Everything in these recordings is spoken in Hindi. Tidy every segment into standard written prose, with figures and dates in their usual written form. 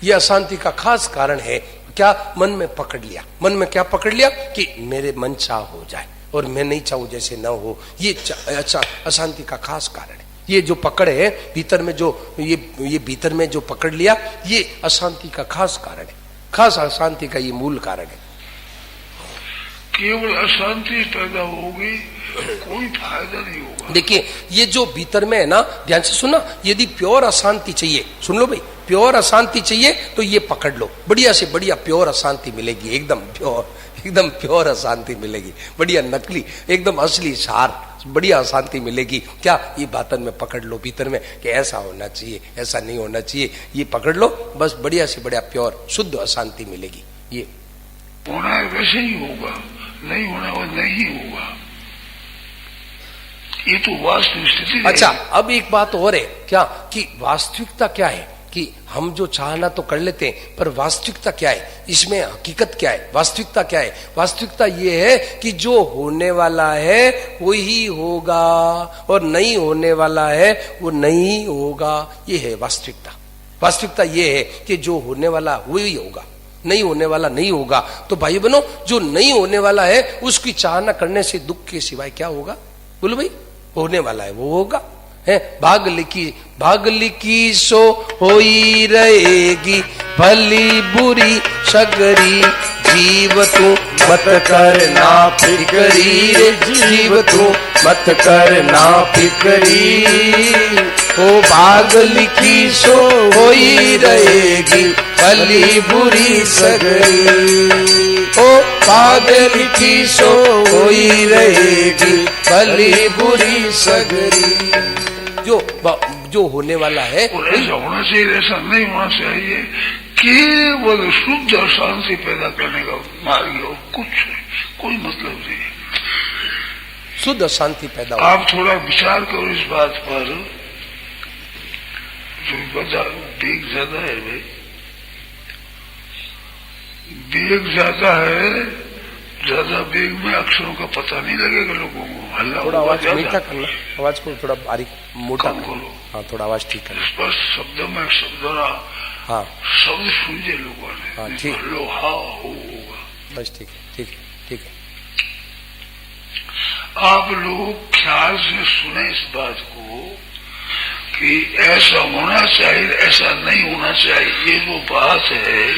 ये अशांति का खास कारण है। क्या? मन में पकड़ लिया। मन में क्या पकड़ लिया? कि मेरे मन चाह हो जाए और मैं नहीं चाहूं जैसे न हो। ये अशांति का खास कारण है। ये जो पकड़ है भीतर में, जो ये भीतर में जो पकड़ लिया, ये अशांति का खास कारण है। खास अशांति का ये मूल कारण है। केवल अशांति पैदा होगी, कोई फायदा नहीं होगा। देखिए ये जो भीतर में है ना, ध्यान से सुना, यदि प्योर अशांति चाहिए, सुन लो भाई, प्योर अशांति चाहिए तो ये पकड़ लो, बढ़िया से बढ़िया प्योर अशांति मिलेगी, एकदम प्योर अशांति मिलेगी, बढ़िया नकली, एकदम असली सार, बढ़िया अशांति मिलेगी। क्या? ये बातन में पकड़ लो भीतर में कि ऐसा होना चाहिए, ऐसा नहीं होना चाहिए, ये पकड़ लो, बस बढ़िया से बढ़िया प्योर शुद्ध अशांति मिलेगी। ये होना है वैसे ही होगा, नहीं होना वो नहीं होगा, ये तो वास्तविक स्थिति। अच्छा, अब एक बात और है क्या, कि वास्तविकता क्या है, कि हम जो चाहना तो कर लेते हैं, पर वास्तविकता क्या है, इसमें हकीकत क्या है, वास्तविकता क्या है? वास्तविकता ये है कि जो होने वाला है वही होगा और नहीं होने वाला है वो नहीं होगा। ये है वास्तविकता। वास्तविकता ये है कि जो होने वाला वही होगा, नहीं होने वाला नहीं होगा। तो भाई बहनों, जो नहीं होने वाला है उसकी चाहना करने से दुख के सिवाय क्या होगा? बोलो भाई, होने वाला है वो होगा। है भाग लिखी सो होई रहेगी, भली बुरी सगरी, जीव तू मत करना फिकरी रे, जीव तू मत करना फिकरी। ओ भाग लिखी सो होई रहेगी, भली बुरी सगरी, ओ भाग लिखी सो होई रहेगी, भली बुरी सगरी। जो होने वाला है ऐसा होना चाहिए, ऐसा नहीं होना चाहिए। केवल शुद्ध शांति पैदा करने का मार्ग हो, कुछ कोई मतलब नहीं। शुद्ध शांति पैदा हो। आप थोड़ा विचार करो इस बात पर, जो वेग ज्यादा है भाई, वेग ज्यादा है, ज्यादा वेग में अक्षरों का पता नहीं लगेगा लोगों को। हल्ला थोड़ा आवाज मीठा करना, आवाज को थोड़ा बारीक मोटा करो। हाँ, थोड़ा आवाज ठीक करना। स्पष्ट शब्द में शब्द हाँ, शब्द सुनिए लोगों ने। हाँ ठीक, लो हाँ होगा, बस ठीक है, ठीक है, ठीक है। आप लोग ख्याल से सुने इस बात को कि ऐसा होना चाहिए, ऐसा नहीं होना चाहिए। ये जो बात है,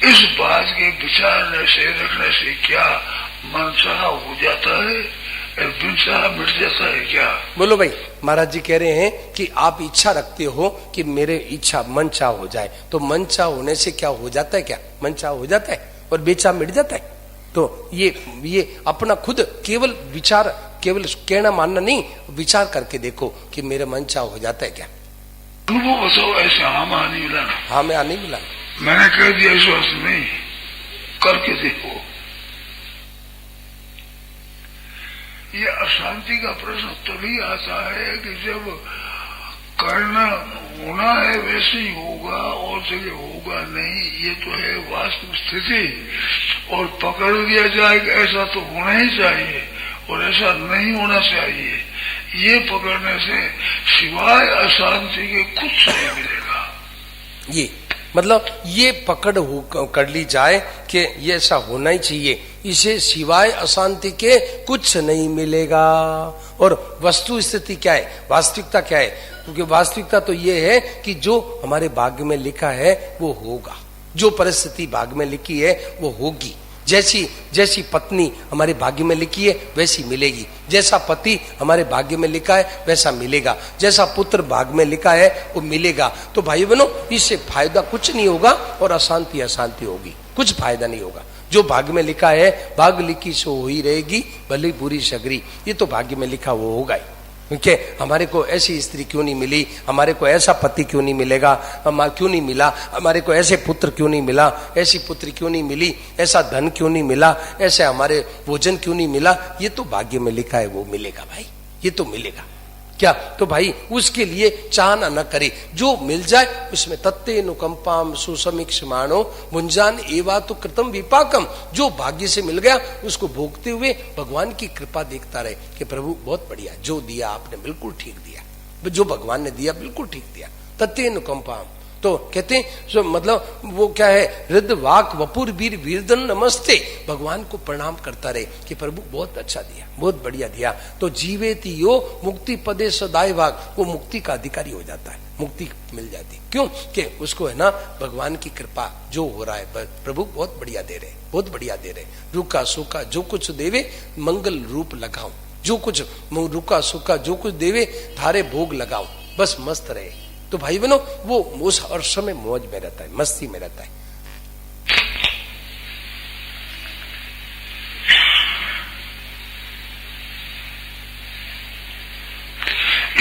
इस बात के विचारने से, रखने से क्या मनचाहा हो जाता है, बिनचाहा मिट जाता है क्या? बोलो भाई, महाराज जी कह रहे हैं कि आप इच्छा रखते हो कि मेरे इच्छा मनचाह हो जाए, तो मनचाह होने से क्या हो जाता है? क्या मनचाह हो जाता है और बेचाह मिट जाता है? तो ये अपना खुद केवल विचार, केवल कहना मानना नहीं, विचार करके देखो कि मेरे मनचाह हो जाता है क्या? अनुभव बताओ। ऐसे हाँ में नहीं मिला, हाँ में नहीं मिला, मैंने कह दिया विश्वास नहीं, करके देखो। ये अशांति का प्रश्न तभी आता है कि जब करना होना है वैसे ही होगा और जगह होगा नहीं। ये तो है वास्तविक स्थिति, और पकड़ दिया जाए कि ऐसा तो होना ही चाहिए और ऐसा नहीं होना चाहिए। ये पकड़ने से सिवाय अशांति के कुछ नहीं मिलेगा। ये मतलब ये पकड़ कर ली जाए कि ये ऐसा होना ही चाहिए, इसे सिवाय अशांति के कुछ नहीं मिलेगा। और वस्तु स्थिति क्या है, वास्तविकता क्या है? क्योंकि वास्तविकता तो ये है कि जो हमारे भाग्य में लिखा है वो होगा, जो परिस्थिति भाग्य में लिखी है वो होगी। जैसी पत्नी हमारे भाग्य में लिखी है वैसी मिलेगी, जैसा पति हमारे भाग्य में लिखा है वैसा मिलेगा, जैसा पुत्र भाग्य में लिखा है वो मिलेगा। तो भाई बहनों, इससे फायदा कुछ नहीं होगा और अशांति अशांति होगी, कुछ फायदा नहीं होगा। जो भाग्य में लिखा है, भाग्य लिखी सो हो ही रहेगी, भली बुरी सगरी, ये तो भाग्य में लिखा वो होगा ही। क्योंकि हमारे को ऐसी स्त्री क्यों नहीं मिली, हमारे को ऐसा पति क्यों नहीं मिलेगा, क्यों नहीं मिला, हमारे को ऐसे पुत्र क्यों नहीं मिला, ऐसी पुत्री क्यों नहीं मिली, ऐसा धन क्यों नहीं मिला, ऐसे हमारे भोजन क्यों नहीं मिला, ये तो भाग्य में लिखा है वो मिलेगा भाई, ये तो मिलेगा। क्या? तो भाई उसके लिए चाहना न करे, जो मिल जाए उसमें तत्ते नुकंपाम सुसमीक्ष मानो मुंजान एवा तो कृतम विपाकम। जो भाग्य से मिल गया उसको भोगते हुए भगवान की कृपा देखता रहे कि प्रभु बहुत बढ़िया, जो दिया आपने बिल्कुल ठीक दिया, जो भगवान ने दिया बिल्कुल ठीक दिया। तत्यनुकंपाम। तो कहते हैं मतलब वो क्या है, हृद वाक वपुर वीर वीरदन नमस्ते, भगवान को प्रणाम करता रहे कि प्रभु बहुत अच्छा दिया, बहुत बढ़िया दिया। तो जीवेति यो मुक्ति पदे सदाय भाग, वो मुक्ति का अधिकारी हो जाता है, मुक्ति मिल जाती। क्यों कि उसको है ना भगवान की कृपा जो हो रहा है, प्रभु बहुत बढ़िया दे रहे, बहुत बढ़िया दे रहे, रुका सूखा जो कुछ देवे मंगल रूप लगाओ, जो कुछ रुका सूखा जो कुछ देवे थारे भोग लगाओ, बस मस्त रहे। तो भाई बहनों वो उस हर समय मौज में रहता है, मस्ती में रहता है।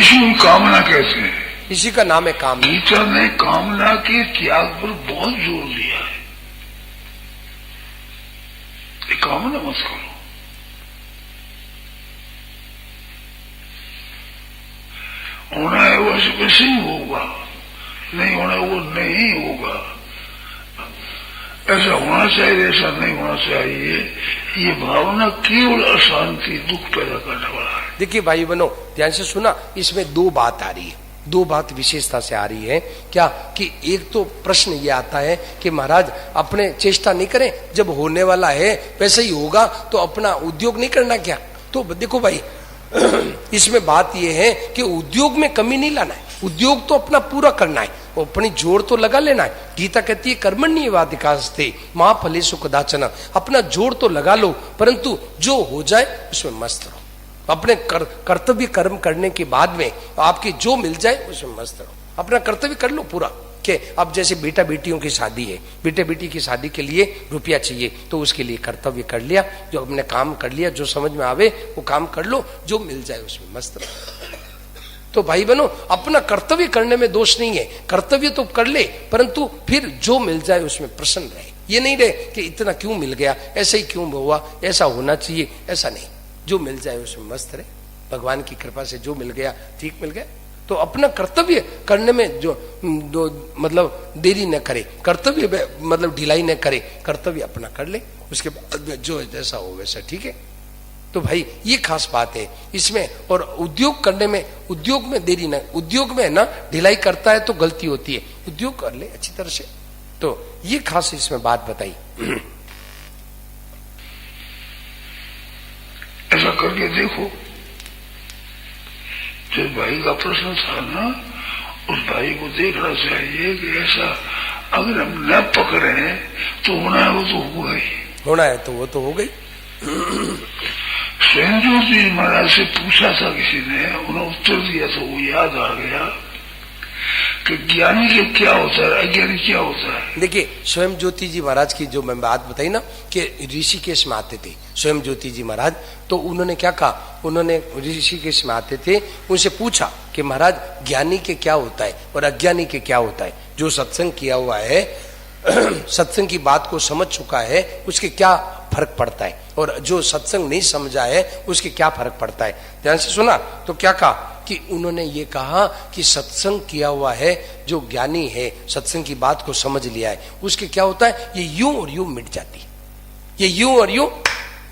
इसमें कामना कहते हैं, इसी का नाम है कामना। गीता ने कामना के त्याग पर बहुत जोर दिया है। ये कामना मत करो, होना है वैसे ही होगा, नहीं होना वो नहीं होगा, ऐसा होना चाहिए ऐसा नहीं होना चाहिए, ये भावना केवल अशांति दुख पैदा करने वाला है। देखिए भाई बहनों ध्यान से सुना, इसमें दो बात आ रही है, दो बात विशेषता से आ रही है। क्या कि एक तो प्रश्न ये आता है कि महाराज अपने चेष्टा नहीं करें, जब होने वाला है वैसे ही होगा, तो अपना उद्योग नहीं करना क्या? तो देखो भाई इसमें बात यह है कि उद्योग में कमी नहीं लाना है, उद्योग तो अपना पूरा करना है, अपनी जोर तो लगा लेना है। गीता कहती है कर्मण्येवाधिकारस्ते मा फलेषु कदाचन, अपना जोर तो लगा लो, परंतु जो हो जाए उसमें मस्त रहो। अपने कर्तव्य कर्म करने के बाद में आपकी जो मिल जाए उसमें मस्त रहो, अपना कर्तव्य कर लो पूरा। कि अब जैसे बेटा बेटियों की शादी है, बेटे बेटी की शादी के लिए रुपया चाहिए, तो उसके लिए कर्तव्य कर लिया, जो अपने काम कर लिया, जो समझ में आवे वो काम कर लो, जो मिल जाए उसमें मस्त रहो। तो भाई बहनों अपना कर्तव्य करने में दोष नहीं है, कर्तव्य तो कर ले, परंतु फिर जो मिल जाए उसमें प्रसन्न रहे। ये नहीं रहे कि इतना क्यों मिल गया, ऐसे ही क्यों हुआ, ऐसा होना चाहिए, ऐसा नहीं, जो मिल जाए उसमें मस्त रहे। भगवान की कृपा से जो मिल गया ठीक मिल गया, तो अपना कर्तव्य करने में जो मतलब देरी न करे, कर्तव्य मतलब ढिलाई न करे, कर्तव्य अपना कर ले, उसके बाद जो जैसा हो वैसा ठीक है। तो भाई ये खास बात है इसमें। और उद्योग करने में, उद्योग में देरी न, उद्योग में ना ढिलाई करता है तो गलती होती है, उद्योग कर ले अच्छी तरह से। तो ये खास इसमें बात बताई। ऐसा करके देखो, जो भाई का प्रश्न था ना, उस भाई को देखना चाहिए कि ऐसा अगर हम न पकड़े तो होना है वो तो हुआ ही, होना है तो वो तो हो गई। स्वयं ज्योति महाराज से पूछा था किसी ने, उन्होंने उत्तर दिया तो वो याद आ गया कि ज्ञानी के क्या होता है, अज्ञानी क्या होता है। देखिए स्वयं ज्योति जी महाराज की जो मैं बात बताई ना कि ऋषिकेश में आते थे स्वयं ज्योति जी महाराज, तो उन्होंने क्या कहा, उन्होंने ऋषिकेश में आते थे, उनसे पूछा कि महाराज ज्ञानी के क्या होता है और अज्ञानी के क्या होता है, जो सत्संग किया हुआ है सत्संग की बात को समझ चुका है उसके क्या फर्क पड़ता है, और जो सत्संग नहीं समझा है उसके क्या फर्क पड़ता है। ध्यान से सुना, तो क्या कहा कि उन्होंने ये कहा कि सत्संग किया हुआ है जो ज्ञानी है, सत्संग की बात को समझ लिया है, उसके क्या होता है, ये यूं और यूं मिट जाती, ये यूं और यूं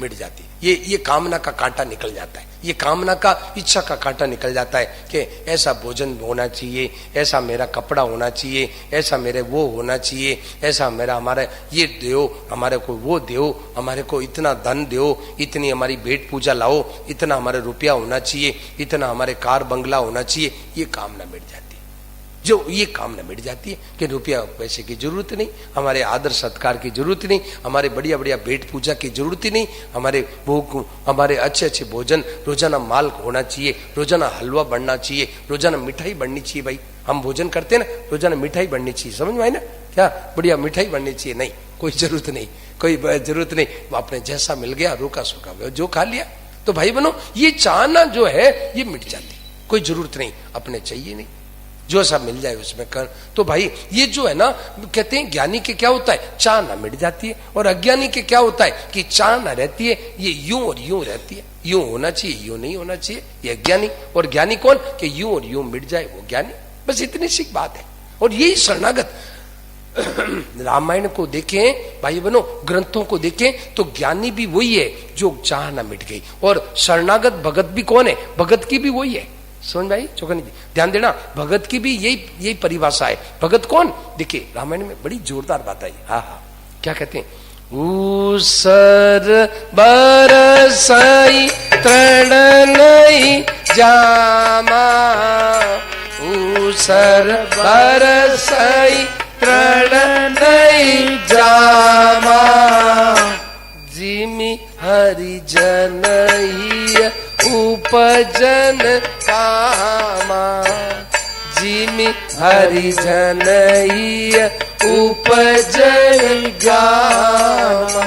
मिट जाती, ये कामना का कांटा निकल जाता है, ये कामना का इच्छा का कांटा निकल जाता है कि ऐसा भोजन होना चाहिए, ऐसा मेरा कपड़ा होना चाहिए, ऐसा मेरे वो होना चाहिए, ऐसा मेरा हमारा ये दो, हमारे को वो दो, हमारे को इतना धन दो, इतनी हमारी भेंट पूजा लाओ, इतना हमारे रुपया होना चाहिए, इतना हमारे कार बंगला होना चाहिए, ये कामना मिट जाती है। जो ये कामना मिट जाती है कि रुपया पैसे की जरूरत नहीं, हमारे आदर सत्कार की जरूरत नहीं, हमारे बढ़िया बढ़िया भेंट पूजा की जरूरत ही नहीं, हमारे भोग, हमारे अच्छे अच्छे भोजन, रोजाना माल होना चाहिए, रोजाना हलवा बनना चाहिए, रोजाना मिठाई बननी चाहिए। भाई हम भोजन करते हैं ना, रोजाना मिठाई बननी चाहिए, समझ में आई ना, क्या बढ़िया मिठाई बननी चाहिए, नहीं कोई जरूरत नहीं, कोई जरूरत नहीं, अपने जैसा मिल गया रोका सूखा जो खा लिया। तो भाई बनो ये चाहना जो है ये मिट जाती, कोई जरूरत नहीं, अपने चाहिए नहीं, जो सब मिल जाए उसमें कर। तो भाई ये जो है ना, कहते हैं ज्ञानी के क्या होता है, चाहना मिट जाती है, और अज्ञानी के क्या होता है कि चाहना रहती है, ये यूं और यूं रहती है, यूं होना चाहिए यूं नहीं होना चाहिए, ये अज्ञानी। और ज्ञानी कौन, कि यूं और यूं मिट जाए वो ज्ञानी, बस इतनी सी बात है। और यही शरणागत रामायण को देखें भाई बनो, ग्रंथों को देखें तो ज्ञानी भी वही है जो चाहना मिट गई, और शरणागत भगत भी कौन है, भगत की भी वही है, समझ में आई? चौकनी थी। ध्यान देना, भगत की भी यही परिभाषा है। भगत कौन? देखिए रामायण में बड़ी जोरदार बात आई। हाँ हाँ, क्या कहते हैं? ऊसर बरसई तृण नहीं जामा, ऊसर बरसई तृण नहीं जामा, जिमि हरिजन ही उपजन कामा, जिमि हरिजन ही उपजन गामा।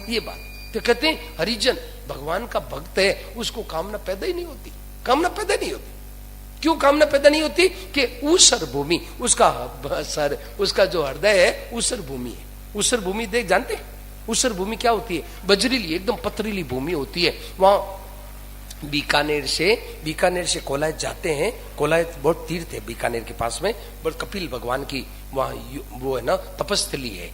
ये बात तो कहते हैं हरिजन भगवान का भक्त है, उसको कामना पैदा ही नहीं होती। कामना पैदा नहीं होती। क्यों कामना पैदा नहीं होती? कि ऊसर भूमि, उसका सर, उसका जो हृदय है ऊसर भूमि है। ऊसर भूमि देख जानते हैं? ऊसर भूमि क्या होती है? बजरीली, एकदम पथरीली भूमि होती है। वहां बीकानेर से कोलायत जाते हैं। कोलायत बहुत तीर्थ है बीकानेर के पास में, बट कपिल भगवान की वहां वो है ना तपस्थली है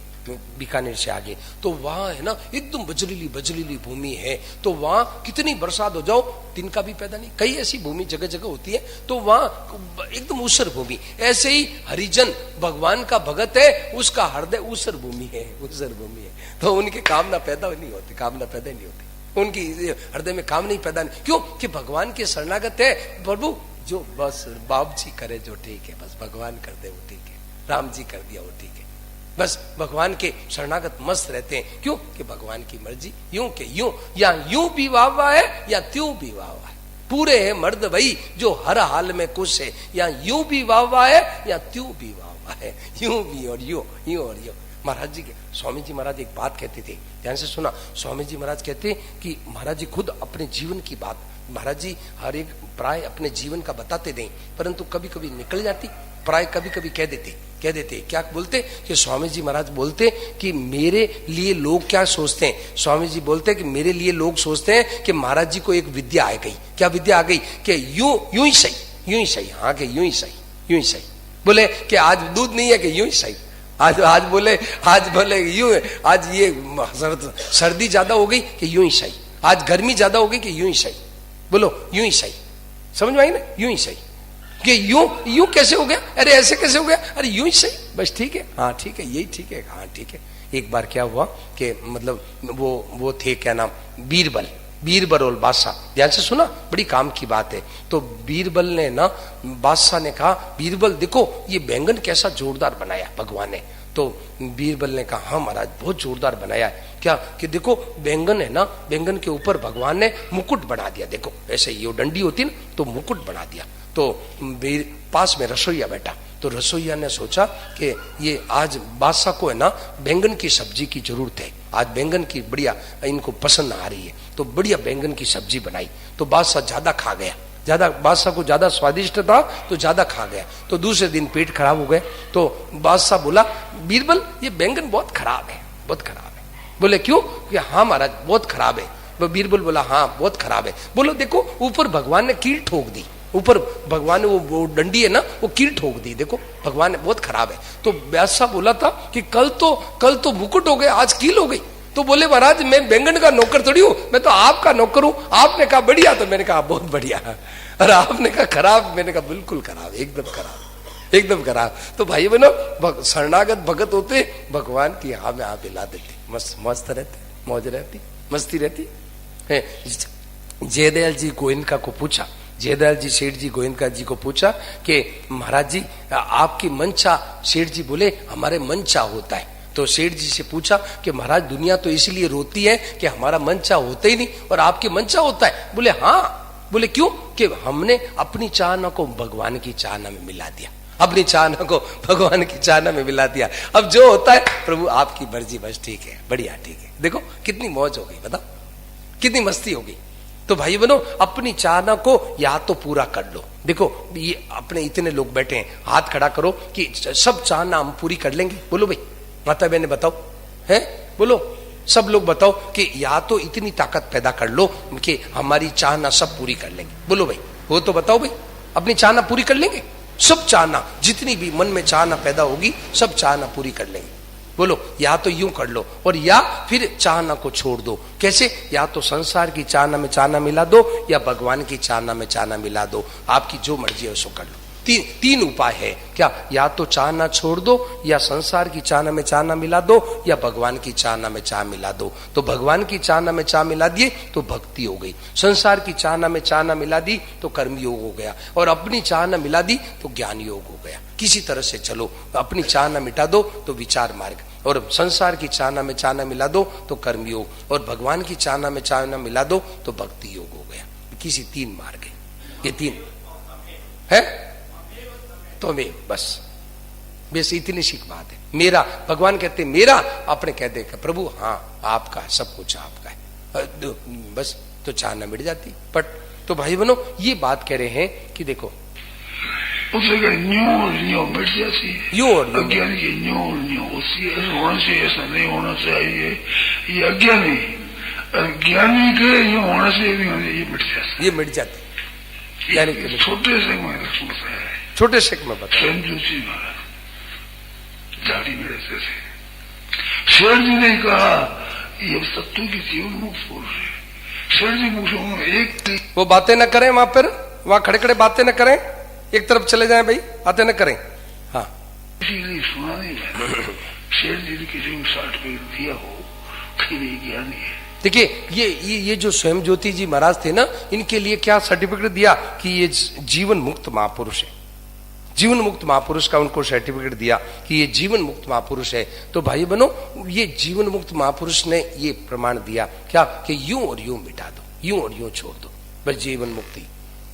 बीकानेर से आगे। तो वहां है ना एकदम बजरीली भूमि है। तो वहां कितनी बरसात हो जाओ दिन का भी पैदा नहीं। कई ऐसी भूमि जगह जगह होती है, तो वहां एकदम ऊसर भूमि। ऐसे ही हरिजन भगवान का भगत है, उसका हृदय ऊसर भूमि है, ऊसर भूमि है। तो उनकी कामना पैदा नहीं होती, कामना पैदा नहीं होती उनकी हृदय में। काम नहीं पैदा नहीं, क्यों? कि भगवान के शरणागत है। प्रभु जो बस बाप जी करे जो ठीक है, बस भगवान कर दे वो ठीक है, राम जी कर दिया वो ठीक है, बस भगवान के शरणागत मस्त रहते हैं। क्यों? कि भगवान की मर्जी यूं के यूं, या यूं भी वाह है या त्यों भी वाह है। पूरे है मर्द वही जो हर हाल में खुश है, या यूं भी वाह है या त्यों भी वाह है, यूं भी और यूं, यूं और यूं। महाराज जी के स्वामी जी महाराज एक बात कहते थे, ध्यान से सुना। स्वामी जी महाराज कहते कि महाराज जी खुद अपने जीवन की बात, महाराज जी हर एक प्राय अपने जीवन का बताते दें, परंतु कभी कभी निकल जाती, प्राय कभी कभी कह देते। क्या बोलते? कि स्वामी जी महाराज बोलते कि मेरे लिए लोग क्या सोचते हैं। स्वामी जी बोलते कि मेरे लिए लोग सोचते हैं कि महाराज जी को एक विद्या आ गई। क्या विद्या आ गई? कि यूं ही सही, हाँ कि यूं ही सही। बोले कि आज दूध नहीं है कि यूं ही सही। आज बोले यूं है, आज ये सर्दी ज्यादा हो गई कि यूं ही सही, आज गर्मी ज्यादा हो गई कि यूं ही सही। बोलो यूं ही सही, समझ में आई ना? यूं ही सही कि यूं कैसे हो गया? अरे ऐसे कैसे हो गया? अरे यूं ही सही, बस ठीक है, हाँ ठीक है, यही ठीक है, हाँ ठीक है। एक बार क्या हुआ कि मतलब वो थे क्या नाम, बीरबल और बादशाह। ध्यान से सुना, बड़ी काम की बात है। तो बीरबल ने ना बादशाह ने कहा, बीरबल देखो ये बैंगन कैसा जोरदार बनाया भगवान ने। तो बीरबल ने कहा, हाँ महाराज बहुत जोरदार बनाया है। क्या? कि देखो बैंगन है ना, बैंगन के ऊपर भगवान ने मुकुट बना दिया। देखो ऐसे ये डंडी होती ना, तो मुकुट बना दिया। तो पास में रसोईया बैठा, तो रसोईया ने सोचा कि ये आज बादशाह को है ना बैंगन की सब्जी की जरूरत है, आज बैंगन की बढ़िया इनको पसंद आ रही है, तो बढ़िया बैंगन की सब्जी बनाई। तो बादशाह ज्यादा खा गया, बादशाह को ज्यादा स्वादिष्ट था तो ज्यादा खा गया। तो दूसरे दिन पेट खराब हो गए। तो बादशाह बोला, बीरबल ये बैंगन बहुत खराब है, बहुत खराब है। बोले क्यों? कि हाँ महाराज बहुत खराब है। वो बीरबल बोला, हाँ बहुत खराब है। बोलो देखो ऊपर भगवान ने कील ठोक दी, ऊपर भगवान ने वो डंडी है ना वो कील ठोक दी, देखो भगवान ने, बहुत खराब है। तो बादशाह बोला था कि कल तो मुकुट हो गए, आज कील हो गई। तो बोले महाराज मैं बैंगन का नौकर थोड़ी हूं, मैं तो आपका नौकर हूं। आपने कहा बढ़िया, तो मैंने कहा बहुत बढ़िया, और आपने कहा खराब, मैंने कहा बिल्कुल खराब, एकदम खराब, एकदम खराब। तो भाई बहनों शरणागत भगत होते भगवान की हाँ में हाँ मिला देते, मस्त रहते, मौज रहती, मस्ती रहती है। जयदयाल जी गोयनका को पूछा, जयदयाल जी सेठ जी गोयनका जी को पूछा कि महाराज जी आपकी मंशा, सेठ जी बोले हमारे मंशा होता है। तो सेठ जी से पूछा कि महाराज दुनिया तो इसलिए रोती है कि हमारा मंशा होता ही नहीं और आपकी मंशा होता है। बोले हाँ। बोले क्यों? कि हमने अपनी चाहना को भगवान की चाहना में मिला दिया, अपनी चाहना को भगवान की चाहना में मिला दिया। अब जो होता है प्रभु आपकी मर्जी, बस ठीक है, बढ़िया ठीक है। देखो कितनी मौज हो गई, बताओ कितनी मस्ती हो गई। तो भाई बनो अपनी चाहना को या तो पूरा कर लो। देखो ये अपने इतने लोग बैठे हैं, हाथ खड़ा करो कि सब चाहना हम पूरी कर लेंगे। बोलो भाई, माता बहने बताओ, है बोलो, सब लोग बताओ कि या तो इतनी ताकत पैदा कर लो कि हमारी चाहना सब पूरी कर लेंगे। बोलो भाई, वो तो बताओ भाई, अपनी चाहना पूरी कर लेंगे, सब चाहना जितनी भी मन में चाहना पैदा होगी सब चाहना पूरी कर लेंगे। बोलो, या तो यूं कर लो और या फिर चाहना को छोड़ दो। कैसे? या तो संसार की चाहना में चाहना मिला दो या भगवान की चाहना में चाहना मिला दो। आपकी जो मर्जी है उसको कर लो। तीन उपाय है क्या? या तो चाहना छोड़ दो, या संसार की चाहना में चाहना मिला दो, या भगवान की चाहना में चाह मिला दो। तो भगवान की चाहना में चाह मिला दिए तो भक्ति हो गई, संसार की चाहना में चाहना मिला दी तो कर्म योग हो गया, और अपनी चाहना मिला दी तो ज्ञान योग हो गया। किसी तरह से चलो, अपनी चाहना मिटा दो तो विचार मार्ग, और संसार की चाहना में चाहना मिला दो तो कर्म योग, और भगवान की चाहना में चाहना मिला दो तो भक्ति योग हो गया। किसी तीन मार्ग है, ये तीन है तो वे बस इतनी सी बात है। मेरा, भगवान कहते मेरा, अपने कहते प्रभु हाँ आपका, सब कुछ आपका है, बस तो चाहना मिट जाती पट। तो भाई बनो, ये बात कह रहे हैं कि देखो न्यू मिट जाती है, यूं और यूं, अज्ञानी की न्यू होती है, ऐसा होना चाहिए, ऐसा नहीं होना चाहिए, ये अज्ञानी, ज्ञानी के यूं होना चाहिए, ये मिट जाती, ये मिट जाती। यानी छोटे से मैं बताया, छोटे शेख में बताया, स्वयं ज्योति महाराज दाढ़ी में रहते थे। शेर जी ने कहा ये सत्तू की जीवन मुक्त पुरुष है। शेर जी मुझे एक वो बातें न करें, वहां पर वहां खड़े खड़े बातें न करें, एक तरफ चले जाएं भाई, बातें न करें। हाँ इसीलिए सुना नहीं मैंने शेर जी ने किसी को सर्टिफिकेट दिया हो कि ज्ञानी है। देखिए ये जो स्वयं ज्योति जी महाराज थे ना, इनके लिए क्या सर्टिफिकेट दिया कि ये जीवन मुक्त महापुरुष है। जीवन मुक्त महापुरुष का उनको सर्टिफिकेट दिया कि ये जीवन मुक्त महापुरुष है। तो भाई बनो, ये जीवन मुक्त महापुरुष ने ये प्रमाण दिया क्या कि यूं और यूं मिटा दो, यूं और यूं छोड़ दो, बस जीवन मुक्ति।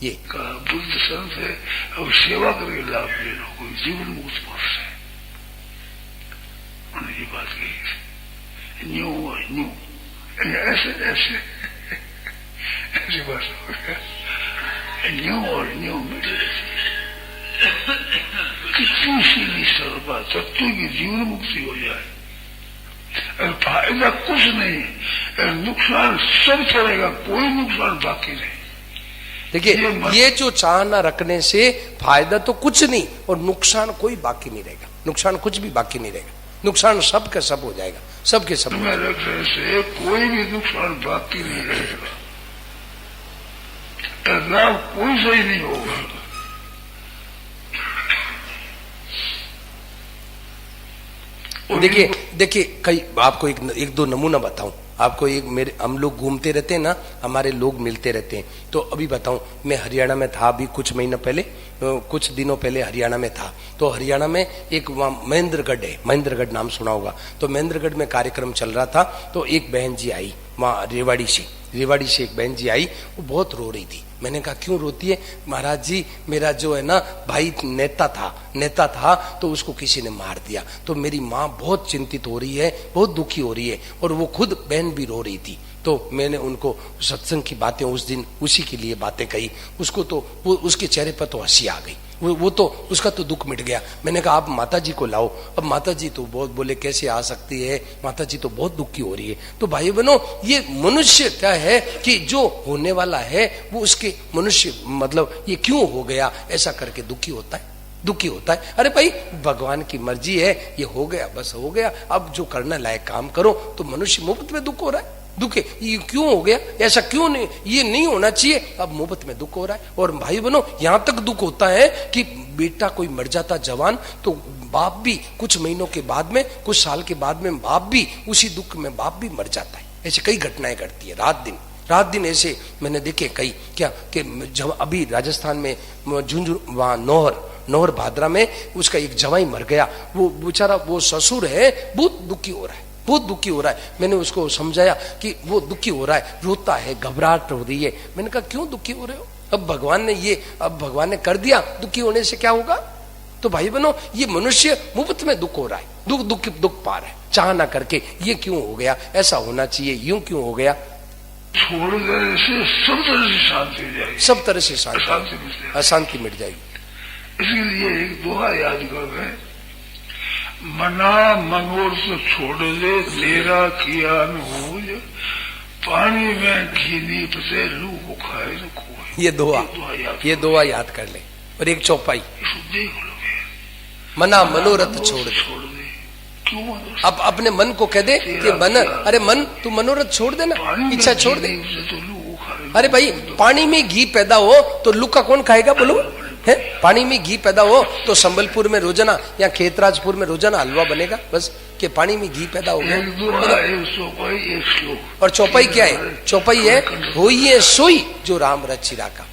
ये बुद्ध संत है, अब सेवा करके लाभ ले लो, कोई जीवन मुक्त पुरुष है। उन्होंने ये बात कही, न्यू और न्यू, ऐसे ऐसे ऐसी बात हो गया, न्यू और न्यू मिटे। कितनी सीधी सरल बात, सत्तू की जीवन मुक्ति हो जाए, और फायदा कुछ नहीं, नुकसान सब चलेगा, कोई नुकसान बाकी नहीं। देखिए ये जो चाहना रखने से फायदा तो कुछ नहीं, और नुकसान कोई बाकी नहीं रहेगा, नुकसान कुछ भी बाकी नहीं रहेगा, नुकसान सब का सब हो जाएगा, सबके सब रखने से कोई भी नुकसान बाकी नहीं रहेगा, लाभ कोई सही नहीं होगा। देखिए कई आपको एक दो नमूना बताऊं आपको। एक मेरे, हम लोग घूमते रहते हैं ना, हमारे लोग मिलते रहते हैं। तो अभी बताऊं, मैं हरियाणा में था अभी कुछ महीना पहले, कुछ दिनों पहले हरियाणा में था। तो हरियाणा में एक वहां महेंद्रगढ़ है, महेंद्रगढ़ नाम सुना होगा। तो महेंद्रगढ़ में कार्यक्रम चल रहा था, तो एक बहन जी आई वहां रेवाड़ी से एक बहन जी आई, वो बहुत रो रही थी। मैंने कहा क्यों रोती है? महाराज जी मेरा जो है ना भाई नेता था तो उसको किसी ने मार दिया, तो मेरी माँ बहुत चिंतित हो रही है, बहुत दुखी हो रही है, और वो खुद बहन भी रो रही थी। तो मैंने उनको सत्संग की बातें उस दिन उसी के लिए बातें कही। उसको तो वो उसके चेहरे पर तो हंसी आ गई, वो तो उसका तो दुख मिट गया। मैंने कहा आप माता जी को लाओ। अब माता जी तो बहुत बोले कैसे आ सकती है, माता जी तो बहुत दुखी हो रही है। तो भाई बहनों, ये मनुष्य क्या है कि जो होने वाला है वो उसके मनुष्य मतलब ये क्यों हो गया ऐसा करके दुखी होता है। अरे भाई भगवान की मर्जी है, ये हो गया बस हो गया, अब जो करना लायक काम करो। तो मनुष्य मुफ्त में दुख हो रहा है, दुख ये क्यों हो गया, ऐसा क्यों नहीं, ये नहीं होना चाहिए, अब मुफ्त में दुख हो रहा है। और भाई बहनों, यहां तक दुख होता है कि बेटा कोई मर जाता जवान, तो बाप भी कुछ महीनों के बाद में, कुछ साल के बाद में बाप भी उसी दुख में बाप भी मर जाता है। ऐसे कई घटनाएं घटती है रात दिन ऐसे मैंने देखे कई। क्या कि जब अभी राजस्थान में झुंझुनू वहां नौहर भादरा में उसका एक जवाई मर गया। वो बेचारा वो ससुर है, बहुत दुखी हो रहा है। मैंने उसको समझाया कि वो दुखी हो रहा है, रोता है, घबराहट हो रही है। मैंने कहा क्यों दुखी हो रहे हो? अब भगवान ने कर दिया, दुखी होने से क्या होगा? तो भाई बहनों, ये मनुष्य मुफ्त में दुख हो रहा है, दुख पा रहा है, चाह ना करके। ये क्यों हो गया, ऐसा होना चाहिए, यूं क्यों हो गया? छोड़ देने से सब तरह से शांति हो जाएगी, सब तरह से अशांति मिट जाएगी। इसलिए एक दोहा याद कर रहे, मना मनोर से छोड़ दे, तेरा किया न हो, पानी में घी नीप से लू को खाए न खोए। ये दोहा याद कर ले। और एक चौपाई, देख लो, मना मनोरथ छोड़ दे, क्यों मनोरथ? अब अपने मन को कह दे कि मन, अरे मन तू मनोरथ छोड़ देना, इच्छा छोड़ दे। तो लोग खा रहे। अरे भाई पानी में घी पैदा हो तो लुक्का कौन खाएगा बोलो? है पानी में घी पैदा हो तो संबलपुर में रोजाना या खेतराजपुर में रोजाना हलवा बनेगा, बस कि पानी में घी पैदा हो गया। एक दोहा, एक चौपाई, एक श्लोक। और चौपाई क्या है? चौपाई है हो ये सोई जो राम रचि राखा।